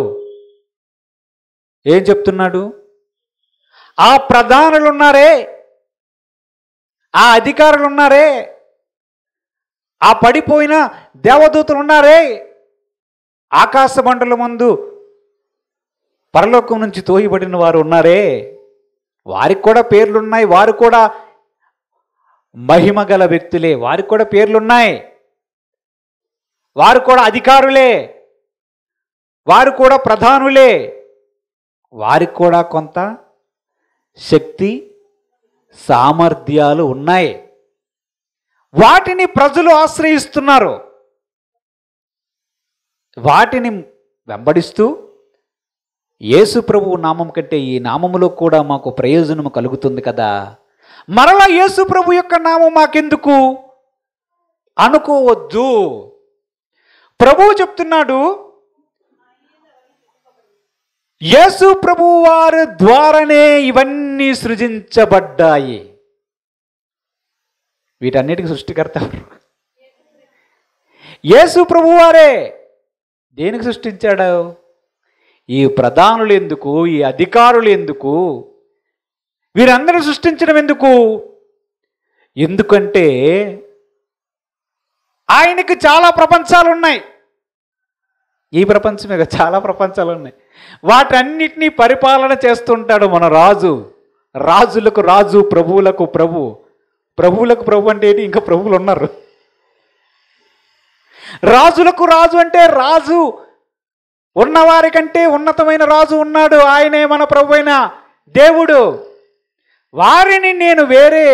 ఏం చెప్తున్నాడు? ఆ ప్రధానులు ఉన్నారే, ఆ అధికారులు ఉన్నారే, ఆ పడిపోయిన దేవదూతలు ఉన్నారే, ఆకాశ మండలం ముందు పరలోకం నుంచి తోయబడిన వారు ఉన్నారే, వారికి కూడా పేర్లున్నాయి. వారు కూడా మహిమ గల వ్యక్తులే, వారికి కూడా పేర్లున్నాయి. వారు కూడా అధికారులే, వారు కూడా ప్రధానులే, వారికి కూడా కొంత శక్తి సామర్థ్యాలు ఉన్నాయి. వాటిని ప్రజలు ఆశ్రయిస్తున్నారు. వాటిని వెంబడిస్తూ యేసు ప్రభువు నామం కంటే ఈ నామములో కూడా మాకు ప్రయోజనం కలుగుతుంది కదా, మరలా యేసు ప్రభు యొక్క నామం మాకెందుకు అనుకోవద్దు. ప్రభువు చెప్తున్నాడు, యేసు ప్రభువు వారి ద్వారానే ఇవన్నీ సృజించబడ్డాయి. వీటన్నిటికి సృష్టికర్త యేసు ప్రభువు వారే. దేనికి సృష్టించాడు? ఈ ప్రధానులు ఎందుకు, ఈ అధికారులు ఎందుకు, వీరందరూ సృష్టించడం ఎందుకు? ఎందుకంటే ఆయనకి చాలా ప్రపంచాలు ఉన్నాయి. ఈ ప్రపంచమే కాదు, చాలా ప్రపంచాలు ఉన్నాయి. వాటన్నిటినీ పరిపాలన చేస్తుంటాడు మన రాజు. రాజులకు రాజు, ప్రభువులకు ప్రభు. ప్రభువులకు ప్రభు అంటే ఏంటి? ఇంకా ప్రభువులు ఉన్నారు. రాజులకు రాజు అంటే రాజు ఉన్నవారి కంటే ఉన్నతమైన రాజు ఉన్నాడు. ఆయనే మన ప్రభు అయిన దేవుడు. వారిని నేను వేరే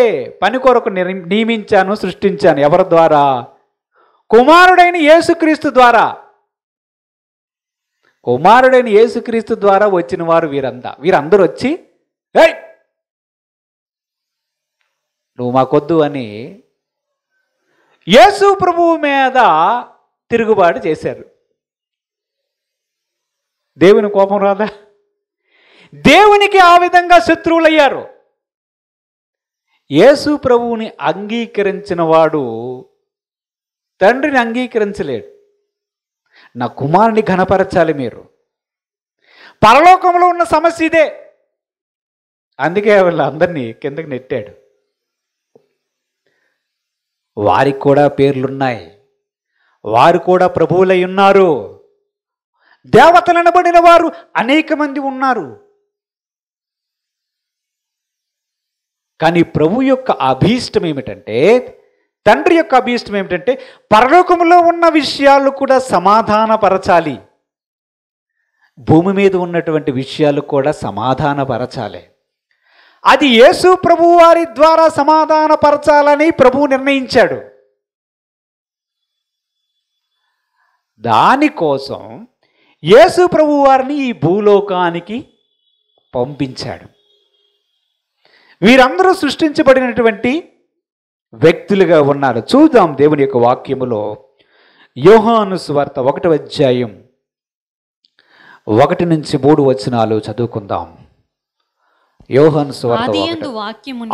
పని కొరకు నియమించాను, సృష్టించాను. ఎవరి ద్వారా? కుమారుడైన యేసుక్రీస్తు ద్వారా. కుమారుడైన యేసుక్రీస్తు ద్వారా వచ్చిన వారు వీరందరూ వచ్చి ఏయ్ నువ్వు మాకొద్దు అని యేసు ప్రభువు మీద తిరుగుబాటు చేశారు. దేవుని కోపం రాదా? దేవునికి ఆ విధంగా శత్రువులయ్యారు. యేసు ప్రభువుని అంగీకరించిన వాడు తండ్రిని అంగీకరించలేడు. నా కుమారుని ఘనపరచాలి మీరు. పరలోకంలో ఉన్న సమస్య ఇదే. అందుకే వాళ్ళందరినీ కిందకి నెట్టాడు. వారికి కూడా పేర్లున్నాయి, వారు కూడా ప్రభువులై ఉన్నారు. దేవతలు అనబడిన వారు అనేక మంది ఉన్నారు. కానీ ప్రభు యొక్క అభీష్టం ఏమిటంటే, తండ్రి యొక్క అభీష్టం ఏమిటంటే పరలోకంలో ఉన్న విషయాలు కూడా సమాధానపరచాలి. భూమి మీద ఉన్నటువంటి విషయాలు కూడా సమాధానపరచాలి. అది యేసు ప్రభు వారి ద్వారా సమాధానపరచాలని ప్రభువు నిర్ణయించాడు. దానికోసం యేసు ప్రభు వారిని ఈ భూలోకానికి పంపించాడు. వీరందరూ సృష్టించబడినటువంటి వ్యక్తులుగా ఉన్నారు. చూద్దాం దేవుని యొక్క వాక్యములో యోహాను సువార్త 1వ అధ్యాయం 1 నుంచి 3 వచనాలు చదువుకుందాం. యోహాను సువార్త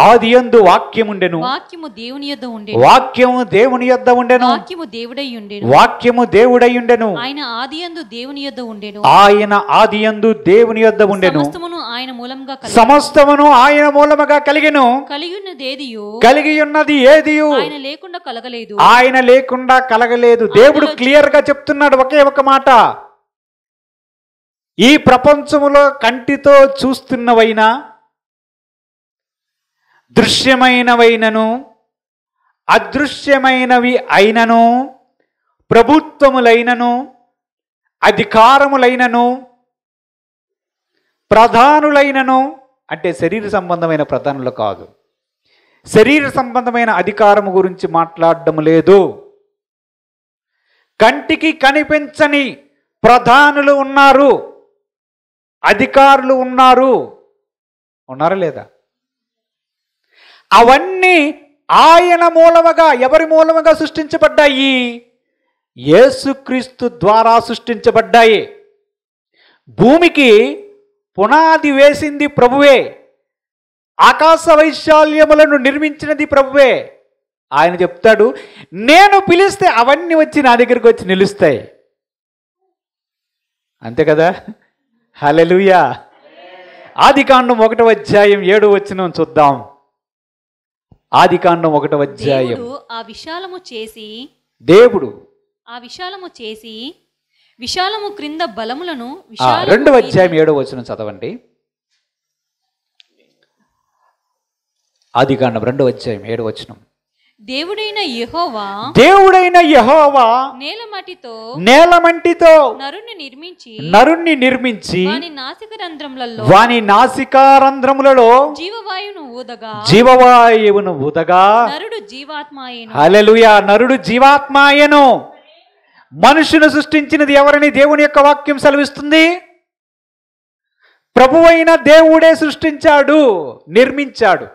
ఆదియందు వాక్యముండెను, వాక్యము దేవుని యొద్ద ఉండెను, వాక్యము దేవుని యొద్ద ఉండెను, వాక్యము దేవుడై ఉండెను, వాక్యము దేవుడై ఉండెను, ఆయన ఆదియందు దేవుని యొద్ద ఉండెను, ఆయన ఆదియందు దేవుని యొద్ద ఉండెను, సమస్తమును ఆయన మూలముగా కలిగెను, సమస్తమును ఆయన మూలముగా కలిగెను, కలిగి ఉన్నది ఏదియు ఆయన లేకుండా కలగలేదు, ఆయన లేకుండా కలగలేదు. దేవుడు క్లియర్ గా చెప్తున్నాడు ఒకే ఒక మాట. ఈ ప్రపంచములో కంటితో చూస్తున్నవైనా, దృశ్యమైనవైనను అదృశ్యమైనవి అయినను, ప్రభుత్వములైనను అధికారములైనను ప్రధానులైనను, అంటే శరీర సంబంధమైన ప్రధానులు కాదు, శరీర సంబంధమైన అధికారము గురించి మాట్లాడడం లేదు. కంటికి కనిపించని ప్రధానులు ఉన్నారు, అధికారులు ఉన్నారా లేదా? అవన్నీ ఆయన మూలముగా, ఎవరి మూలముగా సృష్టించబడ్డాయి? యేసుక్రీస్తు ద్వారా సృష్టించబడ్డాయి. భూమికి పునాది వేసింది ప్రభువే, ఆకాశ వైశాల్యములను నిర్మించినది ప్రభువే. ఆయన చెప్తాడు, నేను పిలిస్తే అవన్నీ వచ్చి నా దగ్గరికి వచ్చి నిలుస్తాయి. అంతే కదా? హల్లెలూయా. ఆదికాండం 1వ అధ్యాయం 7వ వచనం చూద్దాం. ఆదికాండం 1వ అధ్యాయం. దేవుడు ఆ విశాలము చేసి విశాలము క్రింద బలములను 2వ అధ్యాయం 7వ వచనం చదవండి. ఆదికాండం 2వ అధ్యాయం 7వ వచనం. దేవుడైన యెహోవా నేలమట్టితో నరుణ్ణి నిర్మించి వాని నాసికారంధ్రములలో జీవవాయువును ఊదగా హల్లెలూయా, నరుడు జీవాత్మాయను. మనుషును సృష్టించినది ఎవరని దేవుని యొక్క వాక్యం సెలవిస్తుంది? ప్రభువైన దేవుడే సృష్టించాడు, నిర్మించాడు.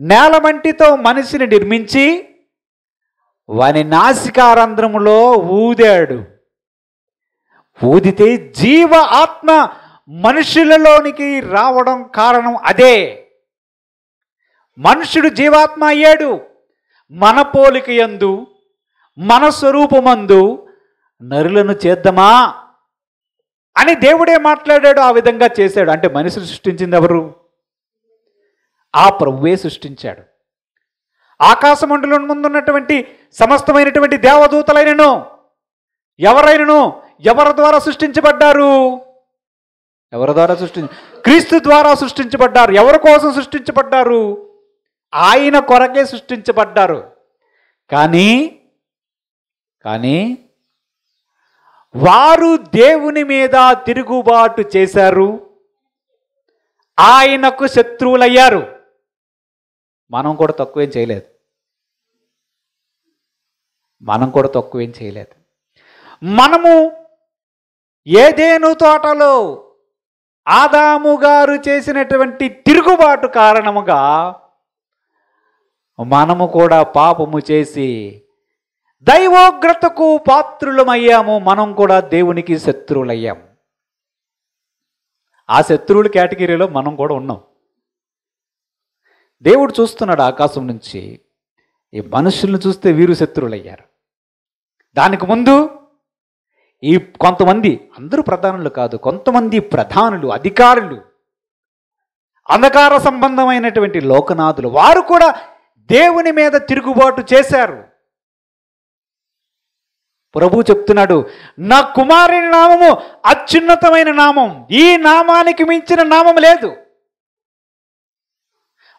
నేలమంటితో మనిషిని నిర్మించి వాని నాసికారంధ్రములో ఊదాడు. ఊదితే జీవ ఆత్మ మనుషులలోనికి రావడం కారణం అదే. మనుషుడు జీవాత్మ అయ్యాడు. మన పోలిక యందు, మన స్వరూపమందు నరులను చేద్దామా? అని దేవుడే మాట్లాడాడు, ఆ విధంగా చేశాడు. అంటే మనిషిని సృష్టించింది ఎవరు? ఆ ప్రభువే సృష్టించాడు. ఆకాశమండలం ముందున్నటువంటి సమస్తమైనటువంటి దేవదూతలైనను ఎవరైనను ఎవరి ద్వారా సృష్టించబడ్డారు? ఎవరి ద్వారా క్రీస్తు ద్వారా సృష్టించబడ్డారు. ఎవరి కోసం సృష్టించబడ్డారు? ఆయన కొరకే సృష్టించబడ్డారు. కానీ వారు దేవుని మీద తిరుగుబాటు చేశారు, ఆయనకు శత్రువులయ్యారు. మనం కూడా తక్కువేం చేయలేదు. మనము ఏదెను తోటలో ఆదాము గారు చేసినటువంటి తిరుగుబాటు కారణముగా మనము కూడా పాపము చేసి దైవోగ్రతకు పాత్రులమయ్యాము. మనం కూడా దేవునికి శత్రువులయ్యాము. ఆ శత్రువుల కేటగిరీలో మనం కూడా ఉన్నాం. దేవుడు చూస్తున్నాడు ఆకాశం నుంచి, ఈ మనుషులను చూస్తే వీరు శత్రువులయ్యారు. దానికి ముందు ఈ కొంతమంది, అందరూ ప్రధానులు కాదు, కొంతమంది ప్రధానులు, అధికారులు, అంధకార సంబంధమైనటువంటి లోకనాథులు, వారు కూడా దేవుని మీద తిరుగుబాటు చేశారు. ప్రభు చెప్తున్నాడు, నా కుమారుని నామము అత్యున్నతమైన నామం, ఈ నామానికి మించిన నామం లేదు.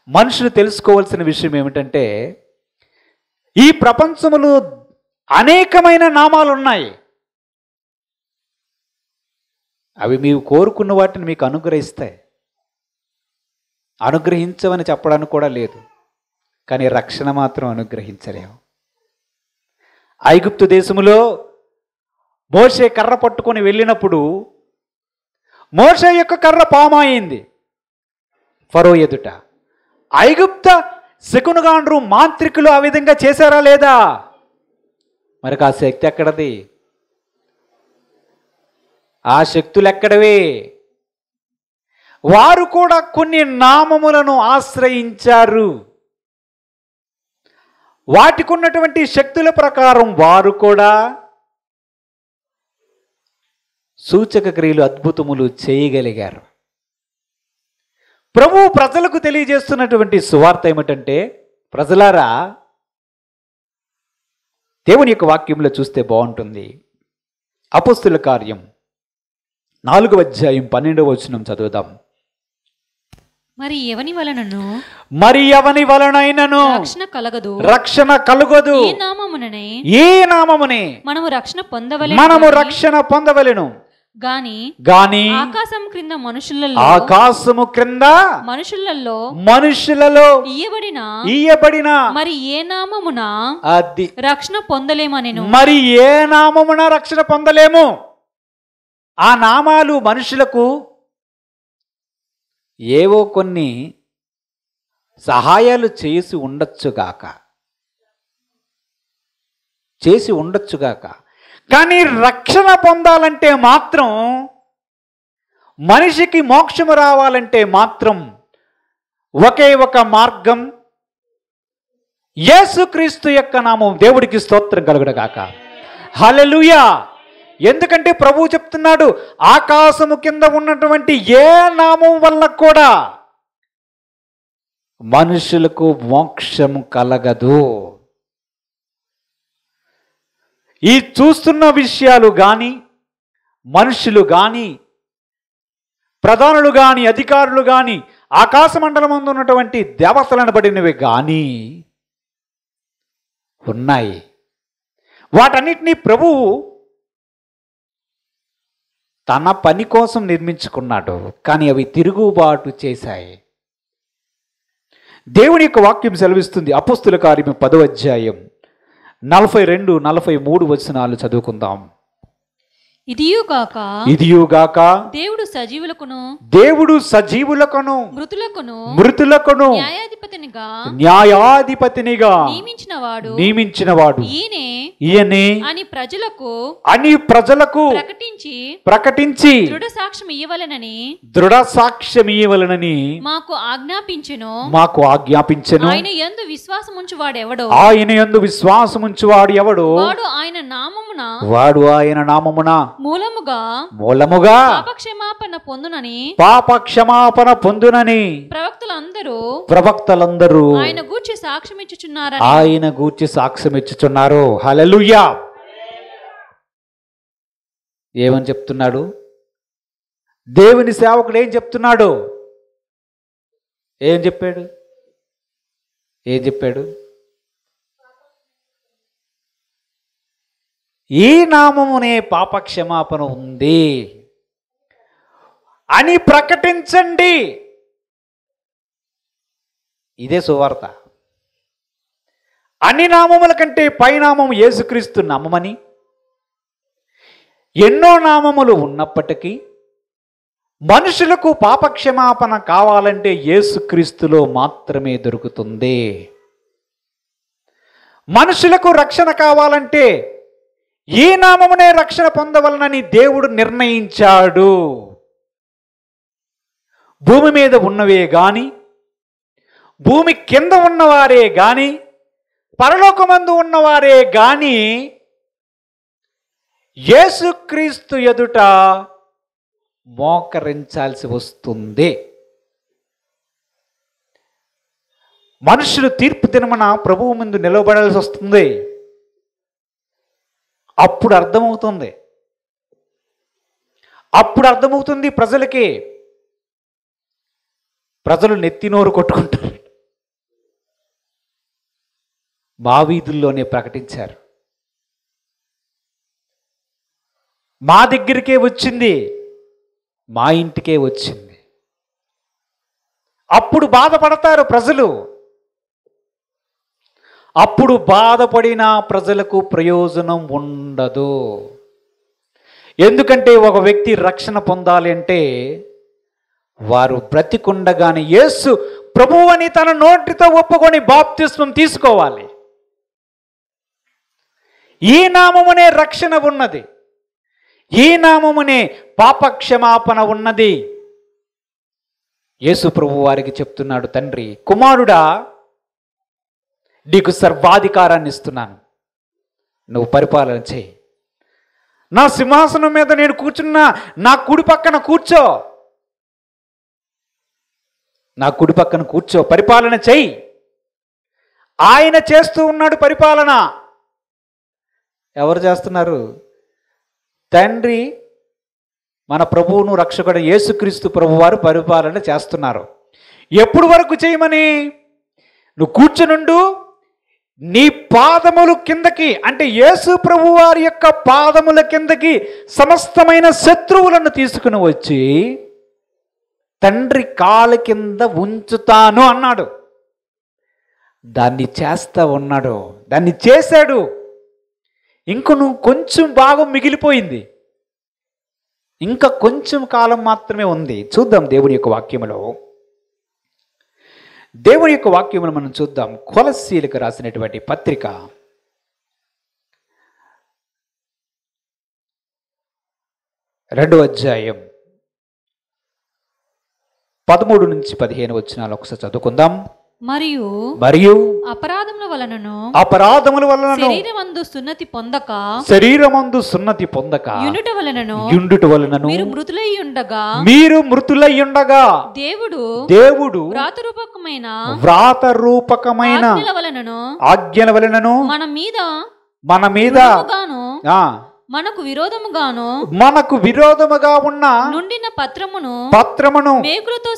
మనుషులు తెలుసుకోవాల్సిన విషయం ఏమిటంటే, ఈ ప్రపంచములో అనేకమైన నామాలు ఉన్నాయి. అవి మీరు కోరుకున్న వాటిని మీకు అనుగ్రహిస్తాయి. అనుగ్రహించవని చెప్పడానికి కూడా లేదు, కానీ రక్షణ మాత్రం అనుగ్రహించలేము. ఐగుప్తు దేశములో మోషే కర్ర పట్టుకొని వెళ్ళినప్పుడు మోషే యొక్క కర్ర పామాయింది ఫరో ఎదుట. ఐగుప్త శకునగాండ్రు మాంత్రికులు ఆ విధంగా చేశారా లేదా? మరి ఆ శక్తి ఎక్కడది? ఆ శక్తులు ఎక్కడవి? వారు కూడా కొన్ని నామములను ఆశ్రయించారు. వాటికి ఉన్నటువంటి శక్తుల ప్రకారం వారు కూడా సూచక క్రియలు, అద్భుతములు చేయగలిగారు. ప్రభు ప్రజలకు తెలియజేస్తున్నటువంటి సువార్త ఏమిటంటే, ప్రజలారా, దేవుని యొక్క వాక్యంలో చూస్తే బాగుంటుంది. అపోస్తుల కార్యం 4వ అధ్యాయం 12వ వచనం చదువుదాం. మరి ఎవని వలనైనను రక్షణ కలుగదు. ఏ నామమునే మనము రక్షణ పొందవలెను గాని ఆకాశము క్రింద మనుషులలో ఇయ్యబడిన మరి ఏ నామమున రక్షణ పొందలేమనెను. మరి ఏ నామమున రక్షణ పొందలేము? ఆ నామాలు మనుషులకు ఏవో కొన్ని సహాయాలు చేసి ఉండొచ్చుగాక, కానీ రక్షణ పొందాలంటే మాత్రం, మనిషికి మోక్షము రావాలంటే మాత్రం ఒకే ఒక మార్గం, యేసుక్రీస్తు యొక్క నామం. దేవుడికి స్తోత్రం కలుగునుగాక. హల్లెలూయా. ఎందుకంటే ప్రభువు చెప్తున్నాడు, ఆకాశము కింద ఉన్నటువంటి ఏ నామం వల్ల కూడా మనుషులకు మోక్షము కలగదు. ఈ చూస్తున్న విషయాలు కానీ, మనుషులు కానీ, ప్రధానులు కానీ, అధికారులు కానీ, ఆకాశ మండలం ముందు ఉన్నటువంటి దేవతలను బడినవి కానీ ఉన్నాయి. వాటన్నిటినీ ప్రభువు తన పని కోసం నిర్మించుకున్నాడు, కానీ అవి తిరుగుబాటు చేశాయి. దేవుని యొక్క వాక్యం సెలవిస్తుంది. అపోస్తుల కార్యం 10వ అధ్యాయం 42, 43 వచనాలు చదువుకుందాం. ఇదియుగాక దేవుడు సజీవులకును మృతులకును న్యాయాధిపతినిగా నియమించినవాడు ఈయనే అని ప్రజలకు ప్రకటించి దృఢ సాక్ష్యం ఇయ్యవలెనని మాకు ఆజ్ఞాపించెను. ఆయన యందు విశ్వాసముంచువాడు ఎవడో ఆయన ఆయన నామమున మూలముగా పాపక్షమాపణ పొందునని ప్రవక్తలందరూ ఆయన గూర్చి సాక్ష్యమిచ్చుచున్నారు. హల్లెలూయా. ఏమని చెప్తున్నాడు దేవుని సేవకుడు? ఏం చెప్తున్నాడు? ఏం చెప్పాడు? ఈ నామమునే పాపక్షమాపణ ఉంది అని ప్రకటించండి. ఇదే సువార్త. అన్ని నామముల కంటే పైనామం యేసుక్రీస్తు నామమని, ఎన్నో నామములు ఉన్నప్పటికీ మనుషులకు పాపక్షమాపణ కావాలంటే యేసుక్రీస్తులో మాత్రమే దొరుకుతుంది. మనుషులకు రక్షణ కావాలంటే ఈ నామమునే రక్షణ పొందవలనని దేవుడు నిర్ణయించాడు. భూమి మీద ఉన్నవే గాని, భూమి కింద ఉన్నవారే గాని, పరలోకమందు ఉన్నవారే గాని యేసుక్రీస్తు ఎదుట మోకరించాల్సి వస్తుంది. మనుషులు తీర్పు దినమున ప్రభువు ముందు నిలబడాల్సి వస్తుంది. అప్పుడు అర్థమవుతుంది ప్రజలకి. ప్రజలు నెత్తినోరు కొట్టుకుంటారు. మా వీధుల్లోనే ప్రకటించారు. మా దగ్గరికే వచ్చింది, మా ఇంటికే వచ్చింది. అప్పుడు బాధపడతారు ప్రజలు. అప్పుడు బాధపడిన ప్రజలకు ప్రయోజనం ఉండదు. ఎందుకంటే ఒక వ్యక్తి రక్షణ పొందాలి అంటే వారు బ్రతికుండగానే యేసు ప్రభువని తన నోటితో ఒప్పుకొని బాప్తిస్మం తీసుకోవాలి. ఈ నామమునే రక్షణ ఉన్నది. ఈ నామమునే పాపక్షమాపణ ఉన్నది. యేసు ప్రభు వారికి చెప్తున్నాడు, తండ్రి, కుమారుడా, నీకు సర్వాధికారాన్ని ఇస్తున్నాను, నువ్వు పరిపాలన చేయి. నా సింహాసనం మీద నేను కూర్చున్నా, నా కుడి పక్కన కూర్చో, నా కుడి పక్కన కూర్చో, పరిపాలన చెయ్యి. ఆయన చేస్తూ ఉన్నాడు పరిపాలన. ఎవరు చేస్తున్నారు? తండ్రి, మన ప్రభువును రక్షకుడు యేసుక్రీస్తు ప్రభు వారు పరిపాలన చేస్తున్నారు. ఎప్పుడు వరకు చేయమని? నువ్వు కూర్చునుండు, నీ పాదములు కిందకి, అంటే యేసు ప్రభు వారి యొక్క పాదముల కిందకి సమస్తమైన శత్రువులను తీసుకుని వచ్చి తండ్రి కాలు కింద ఉంచుతాను అన్నాడు. దాన్ని చేస్తా ఉన్నాడు, దాన్ని చేశాడు. ఇంక నువ్వు కొంచెం భాగం మిగిలిపోయింది, ఇంకా కొంచెం కాలం మాత్రమే ఉంది. చూద్దాం దేవుని యొక్క వాక్యములో. దేవుని యొక్క వాక్యములు మనం చూద్దాం. కొలస్సీలకు రాసినటువంటి పత్రిక 2వ అధ్యాయం 13 నుంచి 15 వచనాలు ఒకసారి చదువుకుందాం. మరియు అపరాధముల వలనను శరీరమందు సున్నతి పొందక యుండుట వలనను మీరు మృతులై ఉండగా దేవుడు వ్రాతరూపకమైన ఆజ్ఞల వలనను మన మీద మనకు విరోధముగా ఉన్న నుండిన పత్రమును మేకులతో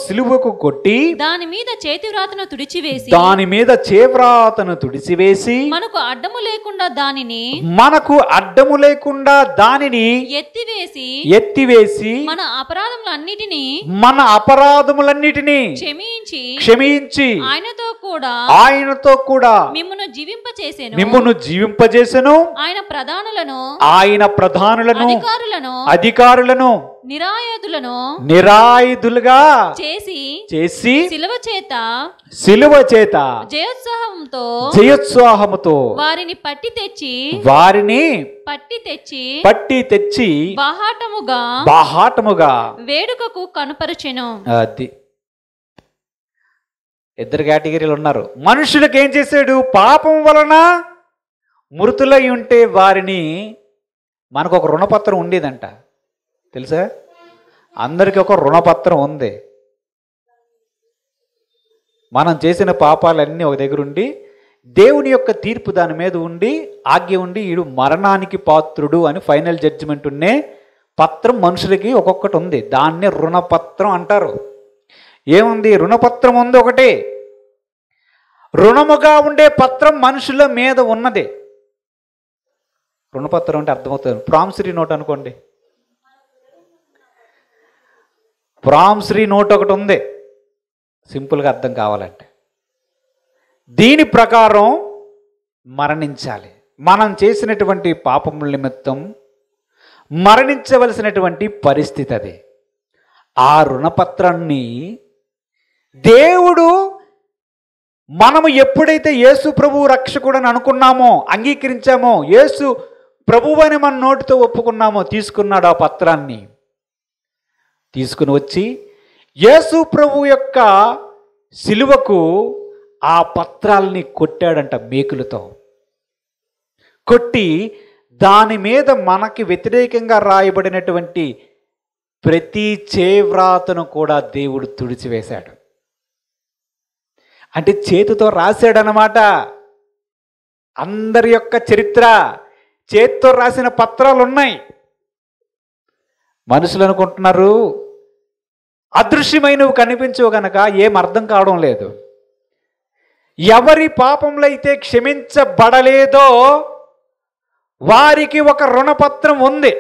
సిలువకు కొట్టి దాని మీద చేవ్రాతను తుడిచివేసి మనకు అడ్డము లేకుండా దానిని ఎత్తివేసి మన అపరాధములన్నిటినీ క్షమించి ఆయనతో కూడా మిమ్మును జీవింపజేసెను. ఆయన ప్రధానులను అధికారులను నిరాయుధులుగా చేసి శిలువ చేత జయోత్సాహముతో వారిని పట్టి తెచ్చి బాహాటముగా వేడుకకు కనుపరచెను. అది ఇద్దరు కేటగిరీలు ఉన్నారు. మనుషులకు ఏం చేశాడు? పాపం వలన మృతులై ఉంటే వారిని, మనకు ఒక రుణపత్రం ఉండేదంట తెలుసా? అందరికీ ఒక రుణపత్రం ఉంది. మనం చేసిన పాపాలన్నీ ఒక దగ్గర ఉండి, దేవుని యొక్క తీర్పు దాని మీద ఉండి, ఆజ్ఞ ఉండి, వీడు మరణానికి పాత్రుడు అని ఫైనల్ జడ్జిమెంట్ ఉండే పత్రం మనుషులకి ఒక్కొక్కటి ఉంది. దాన్నే రుణపత్రం అంటారు. ఏముంది? రుణపత్రం ఉంది ఒకటి. రుణముగా ఉండే పత్రం మనుషుల మీద ఉన్నది. రుణపత్రం అంటే అర్థమవుతుంది. ప్రామిసరీ నోట్ అనుకోండి. ప్రామిసరీ నోట్ ఒకటి ఉంది, సింపుల్గా అర్థం కావాలంటే. దీని ప్రకారం మరణించాలి. మనం చేసినటువంటి పాపముల నిమిత్తం మరణించవలసినటువంటి పరిస్థితి అది. ఆ రుణపత్రాన్ని దేవుడు, మనము ఎప్పుడైతే యేసు ప్రభువు రక్షకుడని అనుకున్నామో, అంగీకరించామో, యేసు ప్రభువు అని మన నోటితో ఒప్పుకున్నామో, తీసుకున్నాడు. ఆ పత్రాన్ని తీసుకుని వచ్చి యేసు ప్రభు యొక్క సిలువకు ఆ పత్రాల్ని కొట్టాడంట మేకులతో. కొట్టి దాని మీద మనకి వ్యతిరేకంగా రాయబడినటువంటి ప్రతి చేవ్రాతను కూడా దేవుడు తుడిచివేశాడు. అంటే చేతితో రాశాడనమాట. అందరి యొక్క చరిత్ర చేతితో రాసిన పత్రాలు ఉన్నాయి. మనుషులు అనుకుంటున్నారు అదృశ్యమైనవి కనిపించవు కనుక ఏం అర్థం కావడం లేదు. ఎవరి పాపంలో అయితే క్షమించబడలేదో వారికి ఒక రుణపత్రం ఉంది.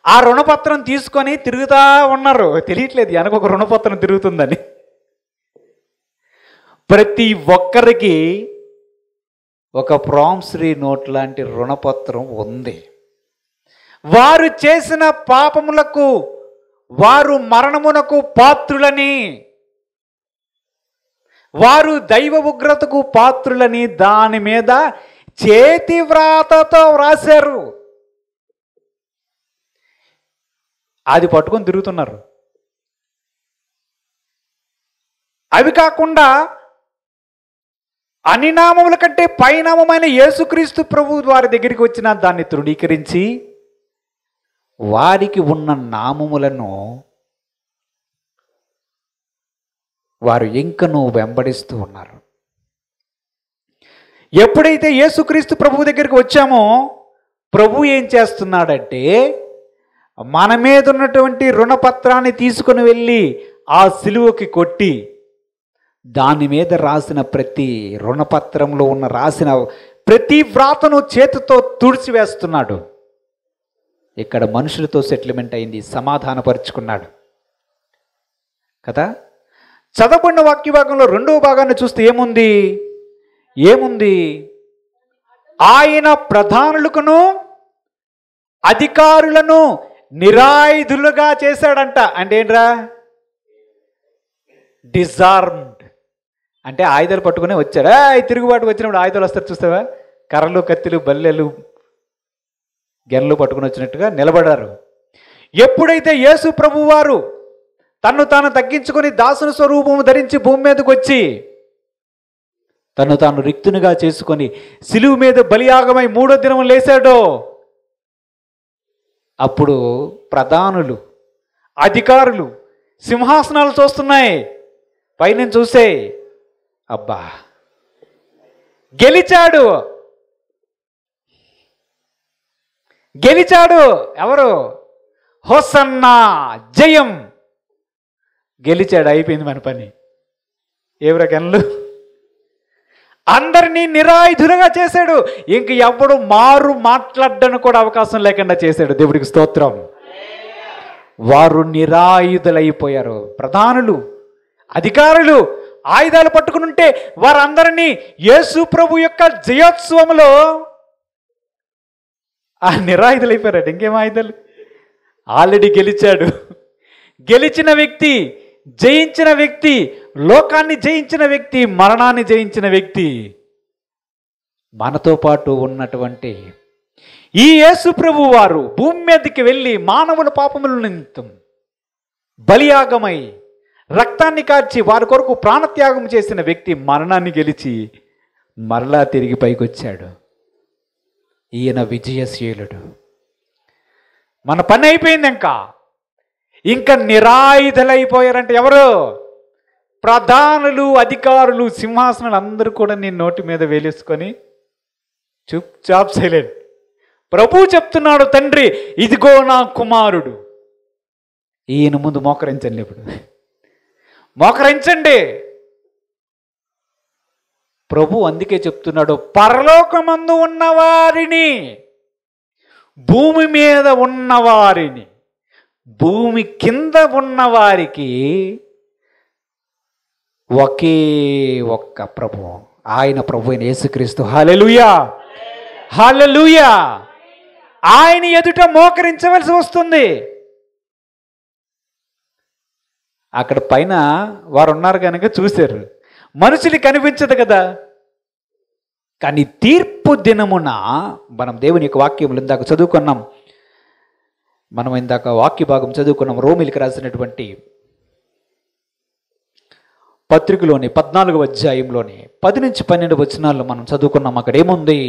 ఆ రుణపత్రం తీసుకొని తిరుగుతా ఉన్నారు. తెలియట్లేదు వెనక ఒక రుణపత్రం తిరుగుతుందని. ప్రతి ఒక్కరికి ఒక ప్రామిసరీ నోట్ లాంటి రుణపత్రం ఉంది. వారు చేసిన పాపములకు వారు మరణమునకు పాత్రులని, వారు దైవ ఉగ్రతకు పాత్రులని దాని మీద చేతి వ్రాతతో వ్రాశారు. అది పట్టుకొని తిరుగుతున్నారు. అవి కాకుండా అన్ని నామముల కంటే పైనామమైన యేసుక్రీస్తు ప్రభు వారి దగ్గరికి వచ్చిన దాన్ని తృణీకరించి వారికి ఉన్న నామములను వారు ఇంకనూ వెంబడిస్తూ ఉన్నారు. ఎప్పుడైతే యేసుక్రీస్తు ప్రభు దగ్గరికి వచ్చామో ప్రభు ఏం చేస్తున్నాడంటే మన మీద ఉన్నటువంటి రుణపత్రాన్ని తీసుకుని వెళ్ళి ఆ సిలువకి కొట్టి దాని మీద రాసిన ప్రతి రుణపత్రంలో ఉన్న రాసిన ప్రతి వ్రాతను చేతితో తుడిచివేస్తున్నాడు. ఇక్కడ మనుషులతో సెటిల్మెంట్ అయింది, సమాధానపరుచుకున్నాడు కదా. చదవబడిన వాక్యభాగంలో రెండవ భాగాన్ని చూస్తే ఏముంది? ఆయన ప్రధానులకును అధికారులను నిరాయుధులుగా చేశాడంట. అంటే ఏంట్రా? డిజార్మ్డ్ అంటే ఆయుధాలు పట్టుకునే వచ్చాడా. తిరుగుబాటు వచ్చినప్పుడు ఆయుధాలు వస్తారు చూస్తావా, కర్రలు, కత్తిలు, బల్లెలు, గెర్రలు పట్టుకుని వచ్చినట్టుగా నిలబడారు. ఎప్పుడైతే యేసు ప్రభు వారు తన్ను తాను తగ్గించుకొని దాసుని స్వరూపము ధరించి భూమి మీదకి వచ్చి తను తాను రిక్తునిగా చేసుకొని సిలువ మీద బలియాగమై 3వ దినం లేచాడో అప్పుడు ప్రధానులు, అధికారులు సింహాసనాలు చూస్తున్నాయి. పైన చూసే అబ్బా గెలిచాడు. ఎవరు? హోసన్నా, జయం. గెలిచాడు, అయిపోయింది మన పని. ఎవరా గనులు? అందరినీ నిరాయుధులుగా చేశాడు. ఇంక ఎవడు మారు మాట్లాడడానికి కూడా అవకాశం లేకుండా చేశాడు. దేవుడికి స్తోత్రం. వారు నిరాయుధులైపోయారు. ప్రధానులు, అధికారులు ఆయుధాలు పట్టుకుని ఉంటే వారందరినీ యేసు ప్రభు యొక్క జయోత్సవంలో ఆ నిరాయుధులైపోయారు. ఇంకేం ఆయుధాలు? ఆల్రెడీ గెలిచాడు. గెలిచిన వ్యక్తి, జయించిన వ్యక్తి, లోకాన్ని జయించిన వ్యక్తి, మరణాన్ని జయించిన వ్యక్తి, మనతో పాటు ఉన్నటువంటి ఈ యేసు ప్రభు వారు భూమి మీదకి వెళ్ళి మానవుల పాపముల నిమిత్తం బలియాగమై రక్తాన్ని కార్చి వారి కొరకు ప్రాణత్యాగం చేసిన వ్యక్తి మరణాన్ని గెలిచి మరలా తిరిగి పైకి వచ్చాడు. ఈయన విజయశీలుడు. మన పని అయిపోయింది. ఇంకా నిరాయుధులైపోయారంటే ఎవరు? ప్రధానులు, అధికారులు, సింహాసనాలు అందరూ కూడా నీ నోటి మీద వేలేసుకొని చూప్ సైలెంట్. ప్రభు చెప్తున్నాడు, తండ్రి ఇదిగో నా కుమారుడు. ఈయన ముందు మోకరించండి. ఇప్పుడు మోకరించండి. ప్రభు అందుకే చెప్తున్నాడు, పరలోకమందు ఉన్నవారిని, భూమి మీద ఉన్నవారిని, భూమి కింద ఉన్నవారికి ఒకే ఒక్క ప్రభు, ఆయన ప్రభు అయిన యేసుక్రీస్తు. హల్లెలూయా, హల్లెలూయా. ఆయన ఎదుట మోకరించవలసి వస్తుంది. అక్కడ పైన వారు ఉన్నారు కనుక చూశారు, మనుషులు కనిపించదు కదా. కానీ తీర్పు దినమున మనం దేవుని యొక్క వాక్యములు ఇందాక చదువుకున్నాం. మనం ఇందాక వాక్య భాగం చదువుకున్నాం. రోమిలికి రాసినటువంటి పత్రికలోని 14వ అధ్యాయంలోని 10 నుంచి 12 వచనాల్లో మనం చదువుకున్నాం. అక్కడ ఏముంది?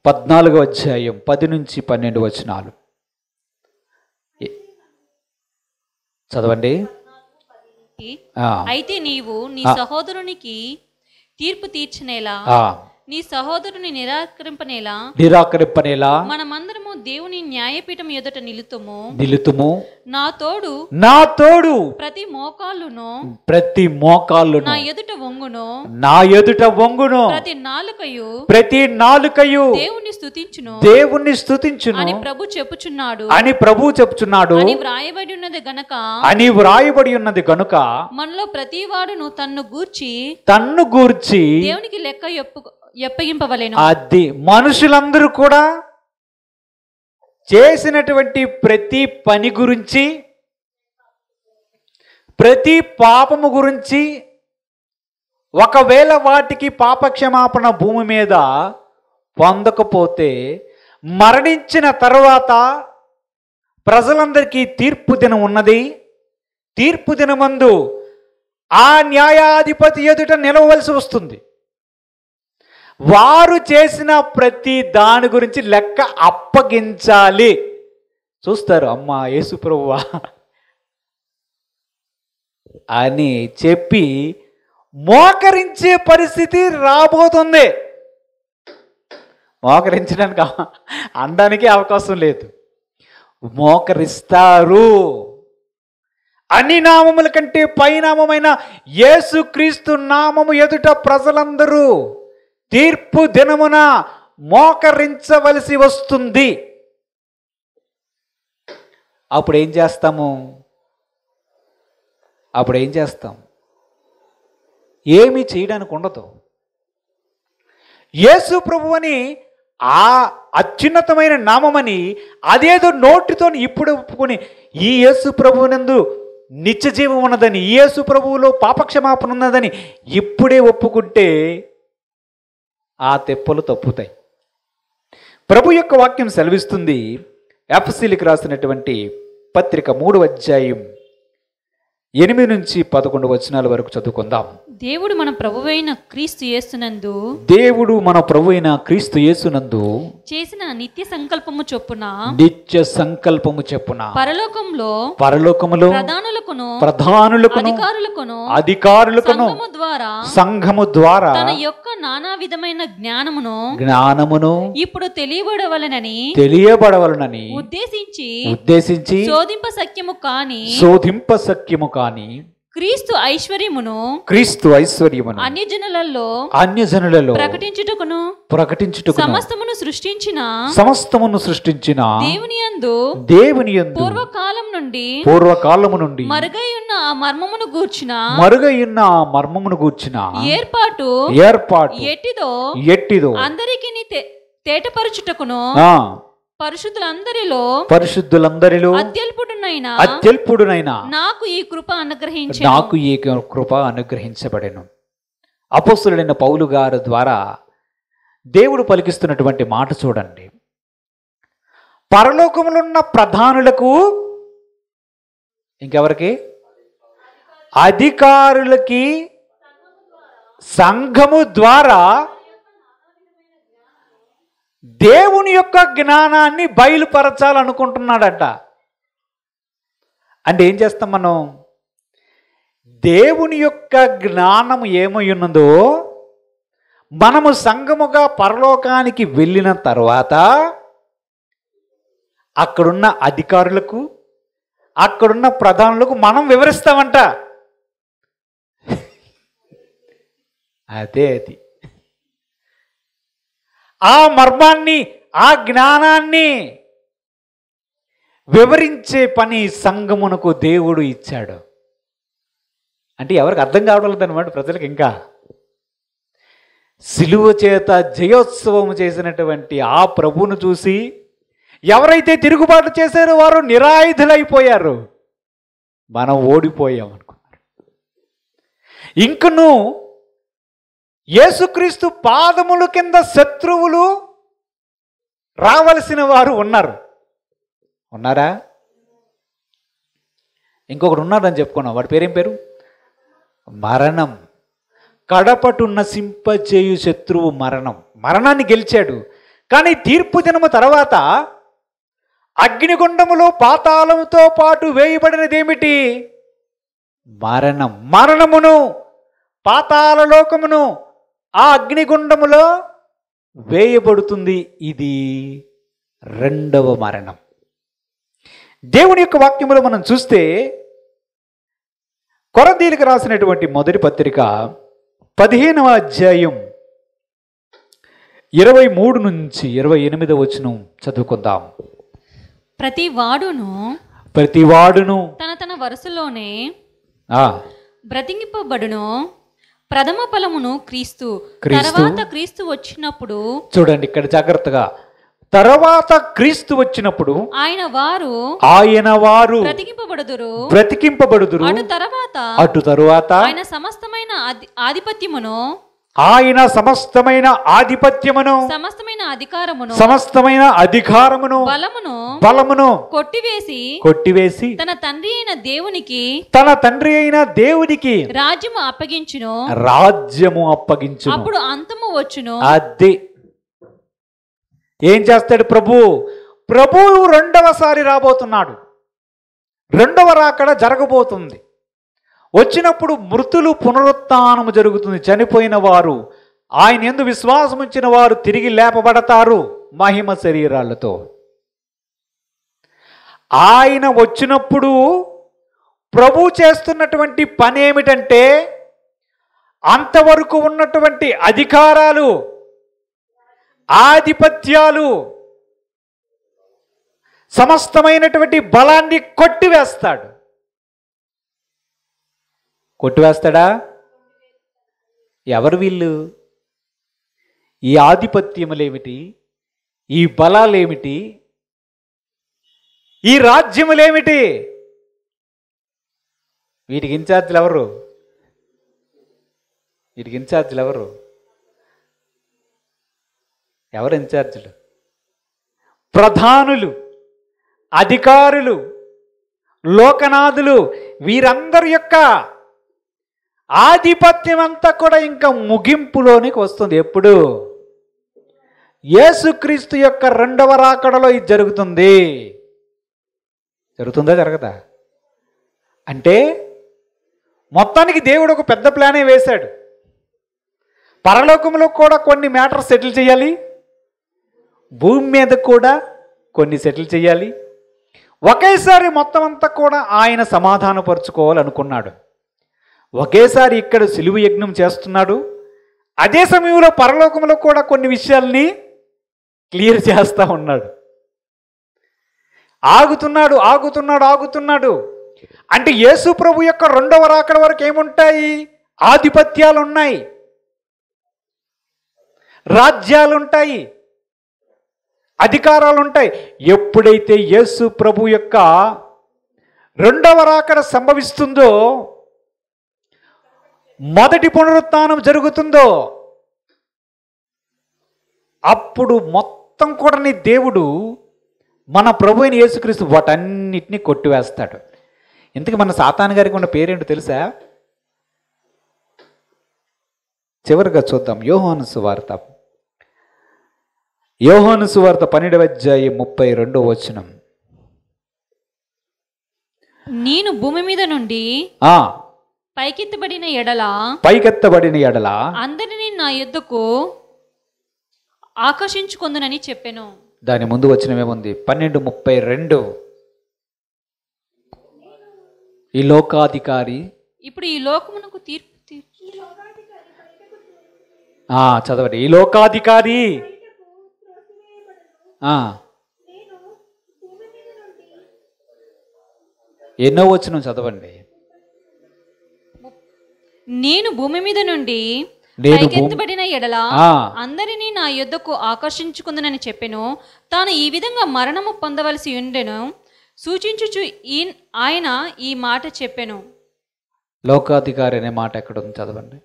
14వ అధ్యాయం 10 నుంచి 12 వచనాలు చదవండి. అయితే నీవు నీ సహోదరునికి తీర్పు తీర్చనేలా, నీ సహోదరుని నిరాకరింపనేలా మనమందరము దేవుని న్యాయపీఠం ఎదుట నిలుతుము. నా తోడు ప్రతి మోకాళ్ళును నా ఎదుట వంగును. ప్రతి నాలుకయు దేవుని స్తుతించును అని ప్రభు చెప్పుచున్నాడు అని వ్రాయబడి ఉన్నది గనుక మనలో ప్రతి వాడును తన్ను గూర్చి దేవునికి లెక్క ఎప్పగింపవలెను. అది మనుషులందరూ కూడా చేసినటువంటి ప్రతి పని గురించి, ప్రతి పాపము గురించి, ఒకవేళ వాటికి పాపక్షమాపణ భూమి మీద పొందకపోతే మరణించిన తర్వాత ప్రజలందరికీ తీర్పు దినం ఉన్నది. తీర్పు దినమందు ఆ న్యాయాధిపతి ఎదుట నిలవలసి వస్తుంది. వారు చేసిన ప్రతి దాని గురించి లెక్క అప్పగించాలి. చూస్తారు, అమ్మా యేసు ప్రభువా అని చెప్పి మోకరించే పరిస్థితి రాబోతుంది. మోకరించడానికి అనడానికి అవకాశం లేదు. మోకరిస్తారు. అన్ని నామముల కంటే పైనామమైన యేసుక్రీస్తు నామము ఎదుట ప్రజలందరూ తీర్పు దినమున మోకరించవలసి వస్తుంది. అప్పుడు ఏం చేస్తాం? ఏమీ చేయడానికి ఉండదు. యేసు ప్రభువని ఆ అత్యున్నతమైన నామమని అదేదో నోటితో ఇప్పుడు ఒప్పుకొని, ఈ యేసు ప్రభువునందు నిత్య జీవం ఉన్నదని, ఈ యేసు ప్రభువులో పాపక్షమాపణ ఉన్నదని ఇప్పుడే ఒప్పుకుంటే ఆ తెప్పలు తప్పుతాయి. ప్రభు యొక్క వాక్యం సెలవిస్తుంది. ఎఫెసీయులకు రాసినటువంటి పత్రిక 3వ అధ్యాయం 8 నుంచి 11 వచనాల వరకు చదువుకుందాం. దేవుడు మన ప్రభువైన క్రీస్తు యేసునందు చేసిన నిత్య సంకల్పము చొప్పున పరలోకములో ప్రధానులకును అధికారులకును సంఘము ద్వారా తన యొక్క నానా విధమైన జ్ఞానమును ఇప్పుడు తెలియబడవలనని ఉద్దేశించి శోధింప సఖ్యము కాని క్రీస్తు ఐశ్వర్యమును అన్యజనులలో ప్రకటించుటకును సమస్తమును సృష్టించిన దేవుని యందు పూర్వకాలము నుండి మరుగై ఉన్న ఆ మర్మమును గూర్చిన ఏర్పాటు ఎట్టిదో అందరికీ తేటపరచుటకును పరిశుద్ధులందరిలో అత్యల్పుడునైన నాకు ఈ కృప అనుగ్రహించబడెను. అపోస్తలుడైన పౌలు గారి ద్వారా దేవుడు పలికిస్తున్నటువంటి మాట చూడండి. పరలోకములో ఉన్న ప్రధానులకు, ఇంకెవరికి? అధికారులకి సంఘము ద్వారా దేవుని యొక్క జ్ఞానాన్ని బయలుపరచాలనుకుంటున్నాడట. అంటే ఏం చేస్తాం మనం? దేవుని యొక్క జ్ఞానం ఏమై ఉన్నదో మనము సంఘముగా పరలోకానికి వెళ్ళిన తర్వాత అక్కడున్న అధికారులకు, అక్కడున్న ప్రధానులకు మనం వివరిస్తామంట. అదే అది. ఆ మర్మాన్ని, ఆ జ్ఞానాన్ని వివరించే పని సంఘమునకు దేవుడు ఇచ్చాడు. అంటే ఎవరికి అర్థం కావడం లేదన్నమాట ప్రజలకు. ఇంకా సిలువ చేత జయోత్సవం చేసినటువంటి ఆ ప్రభువును చూసి ఎవరైతే తిరుగుబాటు చేశారో వారు నిరాయుధులైపోయారు. మనం ఓడిపోయాం అనుకున్నారు. ఇంకను యేసుక్రీస్తు పాదముల కింద శత్రువులు రావలసిన వారు ఉన్నారా? ఇంకొకడు ఉన్నాడని చెప్పుకున్నాం. వాడి పేరేం పేరు? మరణం. కడపటు నశింపజేయు శత్రువు మరణం. మరణాన్ని గెలిచాడు. కానీ తీర్పు దినము తర్వాత అగ్నిగుండములో పాతాళముతో పాటు వేయబడినదేమిటి? మరణం. మరణమును, పాతాళ లోకమును ఆ అగ్నిగుండములో వేయబడుతుంది. ఇది రెండవ మరణం. దేవుని యొక్క వాక్యములో మనం చూస్తే కొరింథీయులకు రాసినటువంటి మొదటి పత్రిక 15వ అధ్యాయం 23 నుంచి 28 వచనం చదువుకుందాం. ప్రతివాడును తన తన వరుసలోనే బ్రతికింపబడును. ప్రథమ ఫలమును క్రీస్తు. తర్వాత క్రీస్తు వచ్చినప్పుడు, చూడండి ఇక్కడ జాగ్రత్తగా, తర్వాత క్రీస్తు వచ్చినప్పుడు ఆయన వారు బ్రతికింపబడుదురు. అటు తరువాత ఆయన సమస్తమైన ఆధిపత్యమును సమస్తమైన అధికారమును బలమును కొట్టివేసి తన తండ్రి అయిన దేవునికి రాజ్యము అప్పగించును. అప్పుడు అంతము వచ్చును. అది ఏం చేస్తాడు ప్రభువు రెండవసారి రాబోతున్నాడు. రెండవ రాకడ జరగబోతుంది. వచ్చినప్పుడు మృతులు పునరుత్థానము జరుగుతుంది. చనిపోయిన వారు, ఆయన యందు విశ్వాసం ఉంచిన వారు తిరిగి లేపబడతారు మహిమ శరీరాలతో. ఆయన వచ్చినప్పుడు ప్రభు చేస్తున్నటువంటి పని ఏమిటంటే, అంతవరకు ఉన్నటువంటి అధికారాలు, ఆధిపత్యాలు, సమస్తమైనటువంటి బలాన్ని కొట్టివేస్తాడా? ఎవరు వీళ్ళు? ఈ ఆధిపత్యములేమిటి, ఈ బలాలేమిటి, ఈ రాజ్యములేమిటి? వీటికి ఇన్ఛార్జీలు ఎవరు? ఎవరు ఇన్ఛార్జీలు? ప్రధానులు, అధికారులు, లోకనాథులు. వీరందరి యొక్క ఆధిపత్యం అంతా కూడా ఇంకా ముగింపులోనికి వస్తుంది. ఎప్పుడు? యేసుక్రీస్తు యొక్క రెండవ రాకడలో ఇది జరుగుతుంది. జరుగుతుందా జరగదా? అంటే మొత్తానికి దేవుడు ఒక పెద్ద ప్లానే వేశాడు. పరలోకంలో కూడా కొన్ని మ్యాటర్స్ సెటిల్ చేయాలి, భూమి మీద కూడా కొన్ని సెటిల్ చేయాలి. ఒకేసారి మొత్తం అంతా కూడా ఆయన సమాధానపరుచుకోవాలనుకున్నాడు. ఒకేసారి ఇక్కడ సిలువ యజ్ఞం చేస్తున్నాడు. అదే సమయంలో పరలోకంలో కూడా కొన్ని విషయాల్ని క్లియర్ చేస్తూ ఉన్నాడు. ఆగుతున్నాడు. అంటే యేసు ప్రభు యొక్క రెండవ రాకడ వరకు ఏముంటాయి? ఆధిపత్యాలు ఉన్నాయి, రాజ్యాలుంటాయి, అధికారాలు ఉంటాయి. ఎప్పుడైతే యేసు ప్రభు యొక్క రెండవ రాకడ సంభవిస్తుందో, మొదటి పునరుత్థానం జరుగుతుందో, అప్పుడు మొత్తం కూడా దేవుడు మన ప్రభు అయిన యేసుక్రీస్తు వాటన్నిటినీ కొట్టివేస్తాడు. ఇంతకీ మన సాతాను గారికి ఉన్న పేరేంటో తెలుసా? చివరిగా చూద్దాం యోహాను సువార్త. యోహాను సువార్త 12:32. నేను భూమి మీద నుండి ఆ పైకెత్తబడిన ఎడల పైకెత్తబడిన ఎడల అందరినీ నా యొద్దకు ఆకర్షించుకొందునని చెప్పెను. దాని ముందు వచ్చినవేముంది? 12:32. ఈ లోకాధికారి ఇప్పుడు ఈ లోకమునకు తీర్పు చదవండి. ఈ లోకాధికారి ఎన్నో వచనం చదవండి. నేను భూమి మీద నుండి నేను పైకెత్తబడిన ఎడల అందరినీ నా యొద్దకు ఆకర్షించుకుందనని చెప్పెను. తాను ఈ విధంగా మరణము పొందవలసి ఉండెను సూచించుచు ఆయన ఈ మాట చెప్పెను. లోకాధికారి అనే మాట ఎక్కడ ఉంది? చదవండి.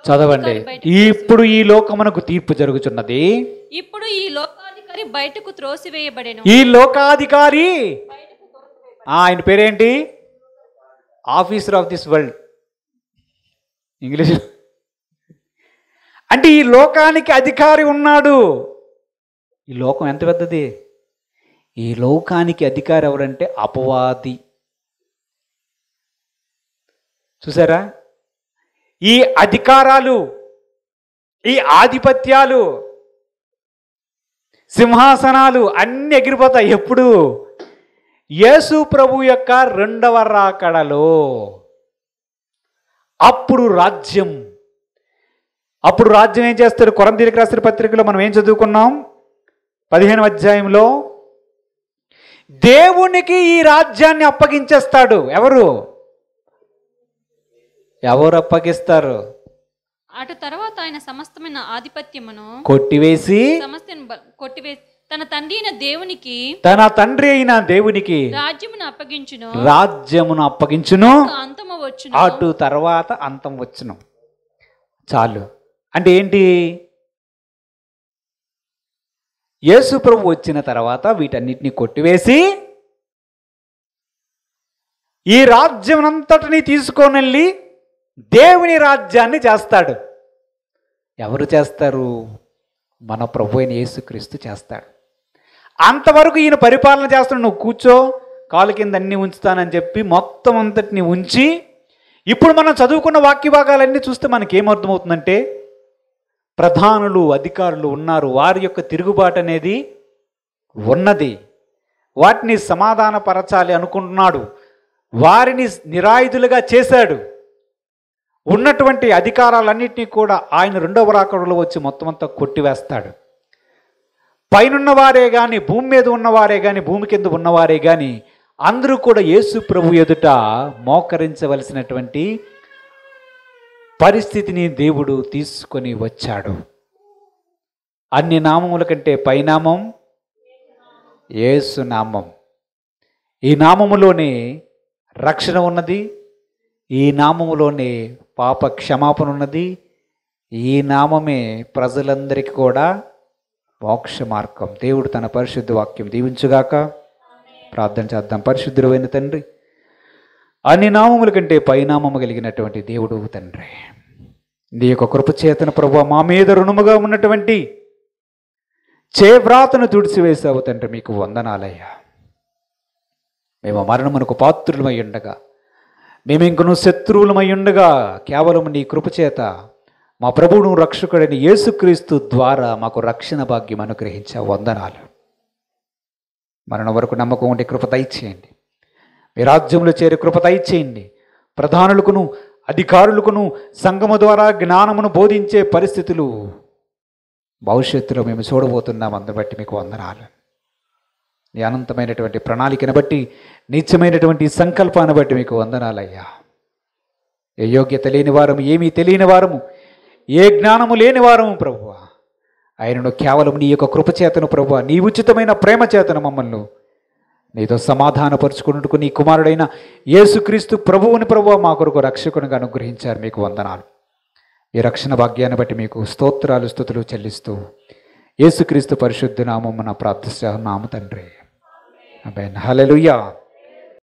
చదవండి. ఇప్పుడు ఈ లోకమునకు తీర్పు జరుగుతున్నది. ఇప్పుడు ఈ లోకాధికారి బయటకు త్రోసివేయబడెను. ఈ లోకాధికారి ఆయన పేరేంటి? Officer of this world. English అంటే ఈ లోకానికి అధికారి ఉన్నాడు. ఈ లోకం ఎంత పెద్దది? ఈ లోకానికి అధికారి ఎవరంటే అపవాది. చూసారా? ఈ అధికారాలు, ఈ ఆధిపత్యాలు, సింహాసనాలు అన్నీ ఎగిరిపోతాయి. ఎప్పుడు? యేసు ప్రభు యొక్క రెండవ రాకడలో. అప్పుడు రాజ్యం ఏం చేస్తాడు? కొరింథీయులకు రాసిన పత్రికలో మనం ఏం చదువుకున్నాం? 15వ అధ్యాయంలో దేవునికి ఈ రాజ్యాన్ని అప్పగించేస్తాడు. ఎవరు అప్పగిస్తారు? అటు తర్వాత ఆయన సమస్తమైన ఆధిపత్యమును కొట్టివేసి తన తండ్రి అయిన దేవునికి రాజ్యమును అప్పగించును. అంతము వచ్చును. అటు తర్వాత అంతం వచ్చును. చాలు. అంటే ఏంటి? యేసు ప్రభు వచ్చిన తర్వాత వీటన్నిటిని కొట్టివేసి ఈ రాజ్యమునంతటిని తీసుకొని వెళ్ళి దేవుని రాజ్యాన్ని చేస్తాడు. ఎవరు చేస్తారు? మన ప్రభు అయిన యేసుక్రీస్తు చేస్తాడు. అంతవరకు ఈయన పరిపాలన చేస్తాడు. నువ్వు కూర్చో, కాలు కింద అన్నీ ఉంచుతానని చెప్పి మొత్తం అంతటిని ఉంచి, ఇప్పుడు మనం చదువుకున్న వాక్య భాగాలన్నీ చూస్తే మనకేమర్థమవుతుందంటే ప్రధానులు, అధికారులు ఉన్నారు. వారి యొక్క తిరుగుబాటు అనేది ఉన్నది. వాటిని సమాధానపరచాలి అనుకుంటున్నాడు. వారిని నిరాయుధులుగా చేశాడు. ఉన్నటువంటి అధికారాలన్నింటినీ కూడా ఆయన రెండవ రాకడలో వచ్చి మొత్తం అంతా కొట్టివేస్తాడు. పైనున్నవారే కానీ, భూమి మీద ఉన్నవారే కానీ, భూమి కింద ఉన్నవారే కానీ అందరూ కూడా యేసు ప్రభు ఎదుట మోకరించవలసినటువంటి పరిస్థితిని దేవుడు తీసుకొని వచ్చాడు. అన్ని నామముల కంటే పైనామం యేసు నామం. ఈ నామములోనే రక్షణ ఉన్నది. ఈ నామములోనే పాప క్షమాపణ ఉన్నది. ఈ నామమే ప్రజలందరికీ కూడా మోక్ష మార్గం. దేవుడు తన పరిశుద్ధ వాక్యం దీవించుగాక. ప్రార్థన చేద్దాం. పరిశుద్ధుడైన తండ్రి, అన్ని నామముల కంటే పైనామము కలిగినటువంటి దేవుడు తండ్రి, నీ యొక్క కృపచేతన ప్రభువా మా మీద రుణముగా ఉన్నటువంటి చేవ్రాతను తుడిచివేశావు తండ్రి. మీకు వందనాలయ్యా. మేము మరణమునకు పాత్రులమై ఉండగా, మేము ఇంకను శత్రువులమై ఉండగా, కేవలం నీ కృపచేత మా ప్రభువును రక్షకుడైన యేసుక్రీస్తు ద్వారా మాకు రక్షణ భాగ్యం అనుగ్రహించావు. వందనాలు. మరణం వరకు నమ్మకం ఉండే కృప దయచేయండి. మీ రాజ్యంలో చేరే కృప దయచేయండి. ప్రధానులకును, అధికారులకును సంఘము ద్వారా జ్ఞానమును బోధించే పరిస్థితులు భవిష్యత్తులో మేము చూడబోతున్నాం. అందుని బట్టి మీకు వందనాలు. నీ అనంతమైనటువంటి ప్రణాళికను బట్టి, నిత్యమైనటువంటి సంకల్పాన్ని బట్టి మీకు వందనాలయ్యా. ఏ యోగ్యత లేని వారము, ఏమీ తెలియని వారము, ఏ జ్ఞానము లేని వారము ప్రభువా, ఆయనను కేవలం నీ యొక్క కృపచేతను ప్రభువా, నీ ఉచితమైన ప్రేమ చేతను మమ్మల్ని నీతో సమాధానపరుచుకున్నట్టుకు నీ కుమారుడైన యేసుక్రీస్తు ప్రభువుని ప్రభువా మా కొరకు రక్షకునిగా అనుగ్రహించారు. మీకు వందనాలు. ఈ రక్షణ భాగ్యాన్ని బట్టి మీకు స్తోత్రాలు, స్తుతులు చెల్లిస్తూ యేసుక్రీస్తు పరిశుద్ధ నామమున ప్రార్థిస్తున్నాము తండ్రి. ఆమేన్. హల్లెలూయా.